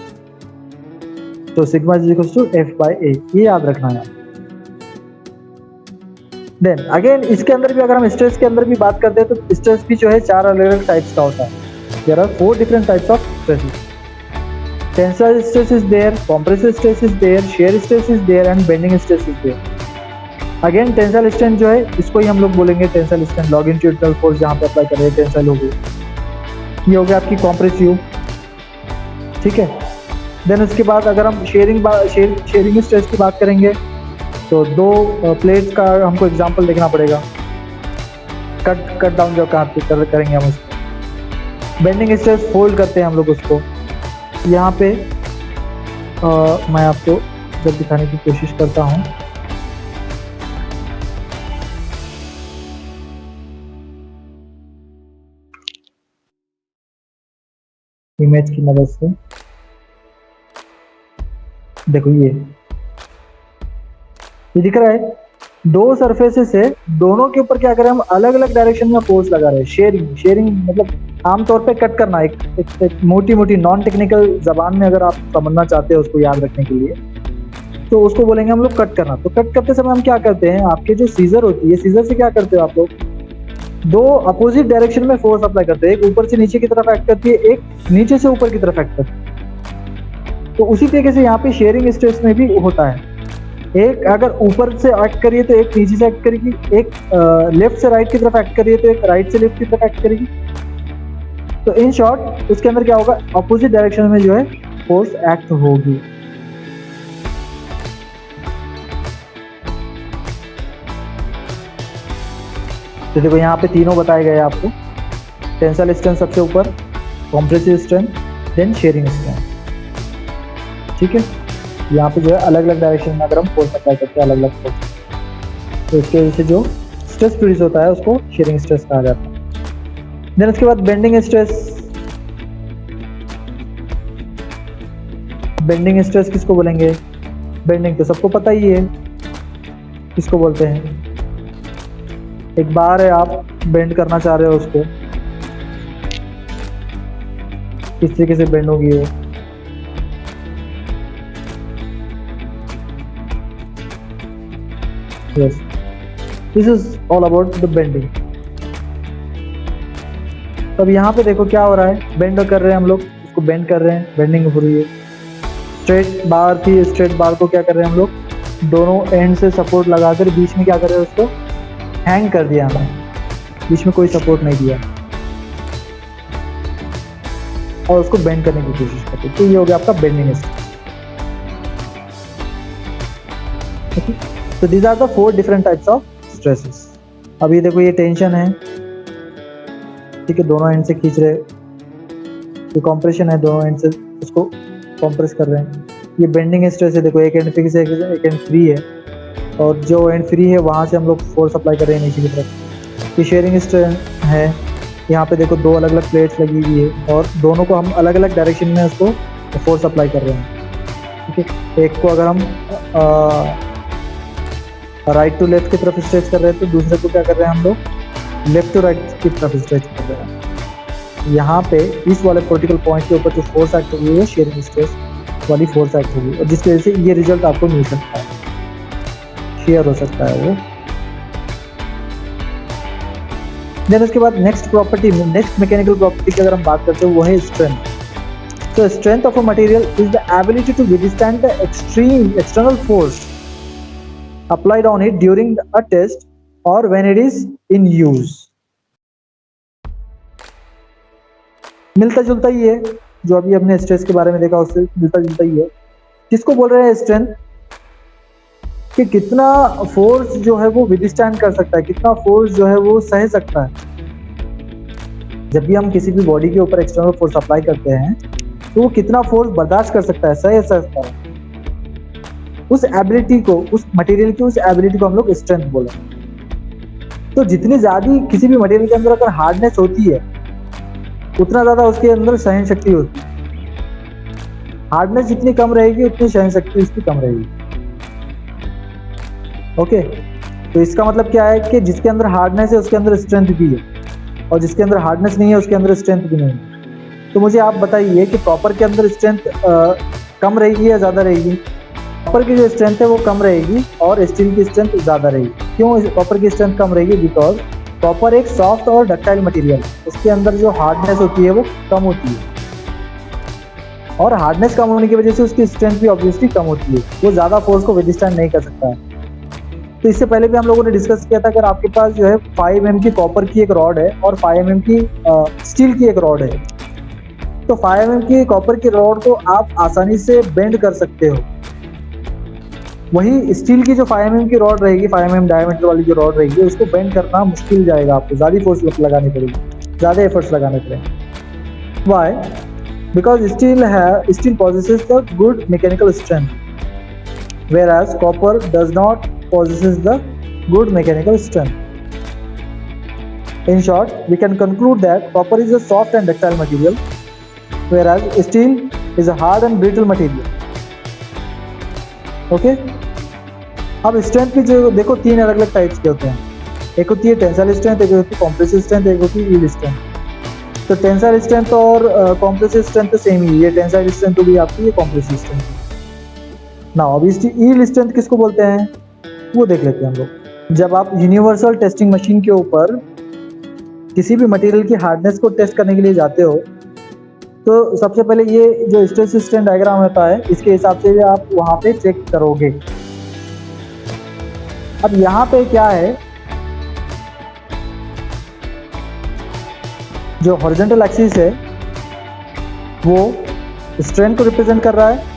[SPEAKER 1] तो sigma is equal to F by A, ये याद रखना है। देन अगेन इसके अंदर भी अगर हम स्ट्रेस के अंदर भी बात करते हैं तो स्ट्रेस भी जो है 4 अलग अलग टाइप्स का होता है। There are 4 different types of stresses. Tensile stress is there, compressive stress is there, shear stress is there and bending stress is there. Again tensile strain जो है इसको ही हम लोग बोलेंगे टेंसाइल स्ट्रेन, लॉन्गिट्यूडनल फोर्स जहाँ पे अप्लाई कर रहे हैं टेंसाइल हो गई। ये हो गया आपकी कॉम्प्रेसिव, ठीक है। देन उसके बाद अगर हम शेयरिंग स्ट्रेस की बात करेंगे तो 2 प्लेट्स का हमको एग्जांपल देखना पड़ेगा। कट डाउन जो करेंगे हम उसको। बेंडिंग स्ट्रेस फोल्ड करते हैं हम लोग उसको। यहाँ पे मैं आपको जब दिखाने की कोशिश करता हूँ, इमेज की मदद से देखो, ये दिख रहा है, दो सरफेसेस है, दोनों के ऊपर क्या करें हम, अलग अलग डायरेक्शन में फोर्स लगा रहे हैं। शेयरिंग मतलब आमतौर पे कट करना, एक मोटी मोटी नॉन टेक्निकल जबान में अगर आप समझना चाहते हैं उसको याद रखने के लिए, तो उसको बोलेंगे हम लोग कट करना। तो कट करते समय हम क्या करते हैं, आपके जो सीजर होती है, सीजर से क्या करते हो आप लोग, दो अपोजिट डायरेक्शन में फोर्स अप्लाई करते हैं। एक ऊपर से नीचे की तरफ एक्ट करती है, एक नीचे से ऊपर की तरफ एक्ट करती है। तो उसी तरीके से यहाँ पे शेयरिंग स्ट्रेस में भी होता है। एक अगर ऊपर से एक्ट करिए तो एक नीचे से एक्ट करेगी, एक लेफ्ट से राइट की तरफ एक्ट करिए तो एक राइट से लेफ्ट की तरफ एक्ट करेगी। तो इन शॉर्ट उसके अंदर क्या होगा, अपोजिट डायरेक्शन में जो है फोर्स एक्ट होगी। तो देखो यहाँ पे तीनों बताए गए आपको, टेंसाइल स्ट्रेंथ सबसे ऊपर, compressive strength, then shearing strength. ठीक है, यहाँ पे जो है अलग अलग डायरेक्शन में अगर हम फोर्स अप्लाई करते हैं, अलग अलग फोर्स, तो इसके वजह से जो स्ट्रेस प्रोड्यूस होता है उसको शेयरिंग स्ट्रेस कहा जाता है। देन उसके बाद बेंडिंग स्ट्रेस। बेंडिंग स्ट्रेस किसको बोलेंगे, बेंडिंग तो सबको पता ही है किसको बोलते हैं। एक बार है आप बेंड करना चाह रहे हो उसको, किस तरीके से बेंड होगी वो, yes, this is all about the bending। तब यहाँ पे देखो क्या हो रहा है, बेंड कर रहे हैं हम लोग, उसको बेंड कर रहे हैं, बेंडिंग हो रही है। स्ट्रेट बार थी, स्ट्रेट बार को क्या कर रहे हैं हम लोग, दोनों एंड से सपोर्ट लगाकर बीच में क्या कर रहे हैं, उसको हैंग कर दिया हमने, बीच में कोई सपोर्ट नहीं दिया और उसको बेंड करने की कोशिश करते। तो ये हो गया आपका बेंडिंग स्ट्रेस। तो these are the 4 different types of stresses. अब ये देखो, ये टेंशन है, ठीक है, दोनों एंड से खींच रहे, ये कॉम्प्रेशन है, दोनों एंड से उसको कॉम्प्रेस कर रहे हैं। ये बेंडिंग स्ट्रेस है, देखो एक एंड फिक्स है, एक एंड फ्री है, और जो एंड फ्री है वहाँ से हम लोग फोर्स अप्लाई कर रहे हैं नीचे की तरफ। ये शेयरिंग स्ट्रेस है, यहाँ पे देखो 2 अलग अलग प्लेट्स लगी हुई है और दोनों को हम अलग अलग डायरेक्शन में उसको फोर्स अप्लाई कर रहे हैं। ठीक है, एक को अगर हम राइट टू लेफ्ट की तरफ स्ट्रेच कर रहे हैं तो दूसरे को क्या कर रहे हैं हम लोग, लेफ्ट टू राइट की तरफ स्ट्रेच कर रहे हैं। यहाँ पे इस वाले क्रिटिकल पॉइंट के ऊपर जो फोर्स एक्ट होगी वो शेयरिंग स्ट्रेस वाली फोर्स एक्ट होगी, और जिसकी वजह से ये रिजल्ट आपको मिल सकता है, शेयर हो सकता है वो। देन उसके बाद next property, next mechanical property की अगर हम बात करते हैं वो है strength. So strength of a material is the ability to withstand the extreme external force applied on it during a test or when it is in use। मिलता जुलता ही है, जो अभी हमने स्ट्रेस के बारे में देखा उससे मिलता जुलता ही है। किसको बोल रहे हैं स्ट्रेंथ, कि कितना फोर्स जो है वो विदस्टैंड कर सकता है, कितना फोर्स जो है वो सह सकता है। जब भी हम किसी भी बॉडी के ऊपर एक्सटर्नल फोर्स अप्लाई करते हैं तो वो कितना फोर्स बर्दाश्त कर सकता है, सह सकता है। उस एबिलिटी को, उस मटेरियल की उस एबिलिटी को हम लोग स्ट्रेंथ बोले। तो जितनी ज्यादा किसी भी मटेरियल के अंदर अगर हार्डनेस होती है उतना ज्यादा उसके अंदर सहन शक्ति होती है। हार्डनेस जितनी कम रहेगी उतनी सहन शक्ति उसकी कम रहेगी। ओके, तो इसका मतलब क्या है कि जिसके अंदर हार्डनेस है उसके अंदर स्ट्रेंथ भी है, और जिसके अंदर हार्डनेस नहीं है उसके अंदर स्ट्रेंथ भी नहीं है। तो मुझे आप बताइए कि कॉपर के अंदर स्ट्रेंथ कम रहेगी या ज़्यादा रहेगी? कॉपर की जो स्ट्रेंथ है वो कम रहेगी और स्टील की स्ट्रेंथ ज़्यादा रहेगी। क्यों कॉपर की स्ट्रेंथ कम रहेगी? बिकॉज कॉपर एक सॉफ्ट और डक्टाइल मटेरियल है, उसके अंदर जो हार्डनेस होती है वो कम होती है, और हार्डनेस कम होने की वजह से उसकी स्ट्रेंथ भी ऑब्वियसली कम होती है, वो ज़्यादा फोर्स को विदस्टैंड नहीं कर सकता है। तो इससे पहले भी हम लोगों ने डिस्कस किया था, अगर आपके पास जो है 5 mm की कॉपर की एक रॉड है और 5 mm की स्टील की एक रॉड है, तो 5 mm की कॉपर की रॉड को आप आसानी से बेंड कर सकते हो। वही स्टील की जो 5 mm की रॉड रहेगी, 5 mm डायमीटर वाली जो रॉड रहेगी, उसको बेंड करना मुश्किल जाएगा, आपको ज़्यादा फोर्स लगानी पड़ेगी, ज़्यादा एफर्ट्स लगाने पड़ेंगे। Why? Because steel possesses the good mechanical strength, whereas copper does not possesses the good mechanical strength. In short, we can conclude that copper is a soft and ductile material, whereas steel is a hard and brittle material. Okay? अब strength की जो देखो तीन अलग अलग types के होते हैं, एक होती है टेंसाइल स्ट्रेंथ, एक होती है कॉम्प्रेसिव स्ट्रेंथ, एक होती है यील्ड स्ट्रेंथ। तो टेंसाइल स्ट्रेंथ और कॉम्प्रेसिव स्ट्रेंथ तो सेम ही, ये टेंसाइल स्ट्रेंथ होगी आपकी, ये कॉम्प्रेसिव स्ट्रेंथ। ना अब इसकी यील्ड स्ट्रेंथ किसको बोलते हैं वो देख लेते हैं हम लोग। जब आप यूनिवर्सल टेस्टिंग मशीन के ऊपर किसी भी मटेरियल की हार्डनेस को टेस्ट करने के लिए जाते हो, तो सबसे पहले ये जो स्ट्रेस स्ट्रेन डायग्राम होता है, इसके हिसाब से आप वहां पे चेक करोगे। अब यहाँ पे क्या है, जो हॉरिजॉन्टल एक्सिस है वो स्ट्रेन को रिप्रेजेंट कर रहा है,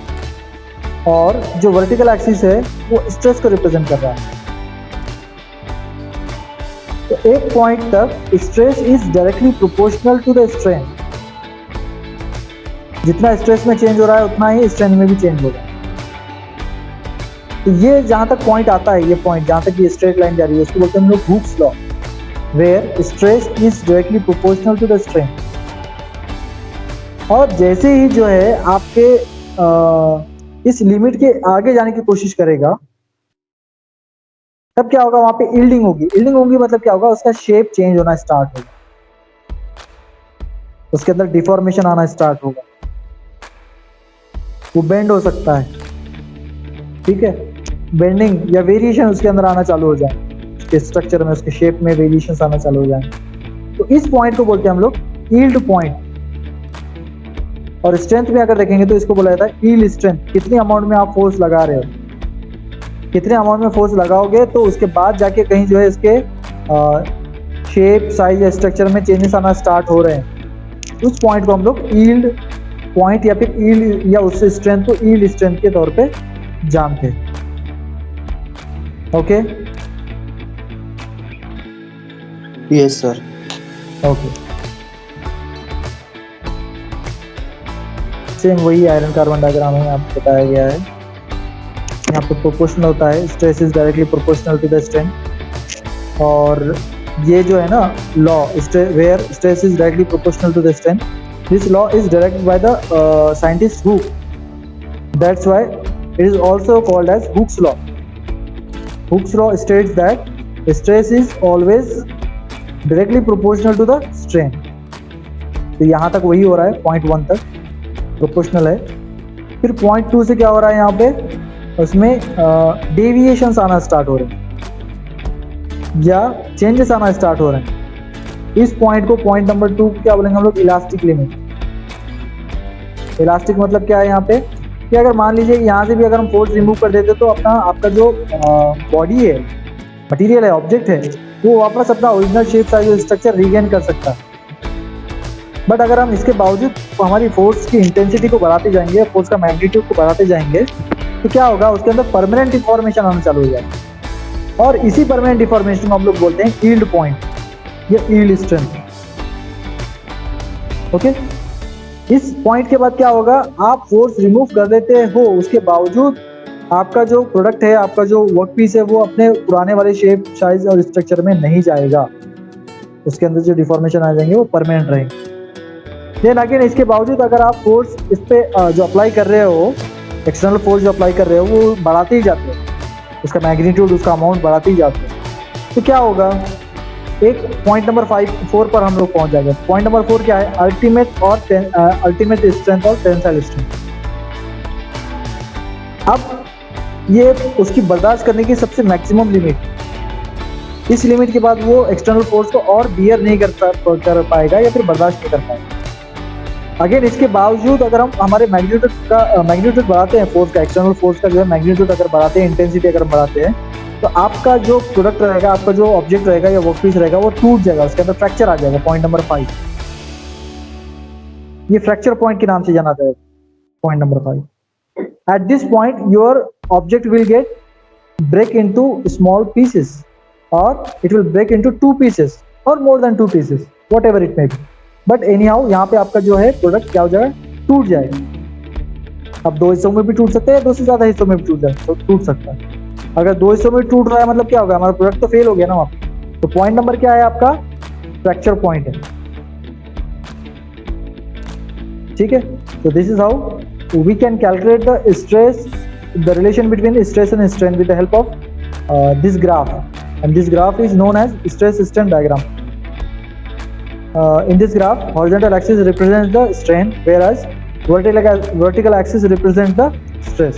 [SPEAKER 1] और जो वर्टिकल एक्सिस है वो स्ट्रेस को रिप्रेजेंट कर रहा है। तो एक पॉइंट तक stress is directly proportional to the strain. जितना स्ट्रेस में चेंज हो रहा है उतना ही स्ट्रेन में भी चेंज होगा। तो ये जहां तक पॉइंट आता है, ये पॉइंट जहां तक ये स्ट्रेट लाइन जा रही है, उसको बोलते हैं हम लोग Hooke's law, where stress is directly proportional to the strain. और जैसे ही जो है आपके इस लिमिट के आगे जाने की कोशिश करेगा, तब क्या होगा, वहां पे यील्डिंग होगी। यील्डिंग होगी मतलब क्या होगा, उसका शेप चेंज होना स्टार्ट होगा, उसके अंदर डिफॉर्मेशन आना स्टार्ट होगा, वो बेंड हो सकता है, ठीक है, बेंडिंग या वेरिएशन उसके अंदर आना चालू हो जाए, उसके स्ट्रक्चर में, उसके शेप में वेरिएशन आना चालू हो जाए। तो इस पॉइंट को बोलते हैं हम लोग यील्ड पॉइंट। और स्ट्रेंथ में अगर देखेंगे तो इसको बोला जाता है यील्ड स्ट्रेंथ। कितनी अमाउंट में आप फोर्स लगा रहे हो, कितने अमाउंट में फोर्स लगाओगे, तो उसके बाद जाके कहीं जो है इसके शेप, साइज या स्ट्रक्चर में चेंजेस आना स्टार्ट हो रहे हैं। उस पॉइंट को हम लोग यील्ड पॉइंट या फिर यील्ड या उस स्ट्रेंथ को यील्ड स्ट्रेंथ के तौर पे जानते हैं। Okay,
[SPEAKER 4] yes sir.
[SPEAKER 1] Okay, same वही आयरन कार्बन डायग्राम है, यहाँ पे बताया गया है। यहाँ पे प्रोपोर्शनल होता है, stress is directly proportional to the strain. और ये जो है ना law, where stress is directly proportional to the strain, this law is directed by the scientist Hooke, that's why it is also called as Hooke's law. Hooke's law states that stress is always directly proportional to the strain. तो यहाँ तक वही हो रहा है, point 1 तक proportional है। फिर पॉइंट 2 से क्या हो रहा है, यहाँ पे उसमें डेविएशंस आना स्टार्ट हो रहे हैं या चेंजेस आना स्टार्ट हो रहे हैं। इस पॉइंट को, पॉइंट नंबर 2 क्या बोलेंगे हम लोग, इलास्टिक लिमिट। इलास्टिक मतलब क्या है यहाँ पे, कि अगर मान लीजिए यहाँ से भी अगर हम फोर्स रिमूव कर देते तो आपका जो बॉडी है, मटेरियल है, ऑब्जेक्ट है, वो वापस अपना original shape, size, structure regain कर सकता है। बट अगर हम इसके बावजूद हमारी फोर्स की इंटेंसिटी को बढ़ाते जाएंगे, फोर्स का मैग्नीट्यूड को बढ़ाते जाएंगे, तो क्या होगा, उसके अंदर परमानेंट डिफॉर्मेशन आना चालू हो जाएगा। और इसी परमानेंट डिफॉर्मेशन को हम लोग बोलते हैं यील्ड पॉइंट या यील्ड स्ट्रेंथ। ओके, इस पॉइंट के बाद क्या होगा, आप फोर्स रिमूव कर देते हो, उसके बावजूद आपका जो प्रोडक्ट है, आपका जो वर्क पीस है, वो अपने पुराने वाले शेप, साइज और स्ट्रक्चर में नहीं जाएगा। उसके अंदर जो डिफॉर्मेशन आ जाएंगे वो परमानेंट रहेंगे। देन अगेन इसके बावजूद अगर आप फोर्स इस पे जो अप्लाई कर रहे हो, एक्सटर्नल फोर्स जो अप्लाई कर रहे हो, वो बढ़ाते ही जाते हो, उसका मैग्नीट्यूड, उसका अमाउंट बढ़ाते ही जाते हो, तो क्या होगा, एक पॉइंट नंबर 4 पर हम लोग पहुंच जाएंगे। पॉइंट नंबर 4 क्या है, अल्टीमेट स्ट्रेंथ और टेंसाइल स्ट्रेंथ। अब ये उसकी बर्दाश्त करने की सबसे मैक्सिमम लिमिट। इस लिमिट के बाद वो एक्सटर्नल फोर्स को और बियर नहीं कर पाएगा या फिर बर्दाश्त नहीं कर पाएगा। अगेन इसके बावजूद अगर हम हमारे मैग्नीट्यूड बढ़ाते हैं, फोर्स का, एक्सटर्नल फोर्स का जो है मैग्नीट्यूड अगर बढ़ाते हैं, इंटेंसिटी अगर बढ़ाते हैं, तो आपका जो प्रोडक्ट रहेगा, आपका जो ऑब्जेक्ट रहेगा या वर्कपीस रहेगा, वो टूट जाएगा, उसके अंदर फ्रैक्चर आ जाएगा। पॉइंट नंबर 5, ये फ्रैक्चर पॉइंट के नाम से जाना जाएगा। Point number 5, at this point your object will get break into small pieces, और it will break into 2 pieces और more than 2 pieces, whatever it may be. But anyhow यहाँ पे आपका जो है प्रोडक्ट क्या हो जाएगा, टूट जाएगा। अब 2 हिस्सों में भी टूट सकते हैं, 2 से ज्यादा हिस्सों में भी टूट सकता है। अगर 2 हिस्सों में टूट रहा है मतलब क्या होगा, हमारा प्रोडक्ट तो फेल हो गया ना वहाँ पे। तो पॉइंट नंबर क्या है आपका, फ्रैक्चर पॉइंट है, ठीक है। तो this is how we can calculate the stress, the relation between stress and strain with the help of this graph, and this graph is known as stress strain diagram. In this graph, horizontal axis represents the strain, whereas vertical axis represents the stress.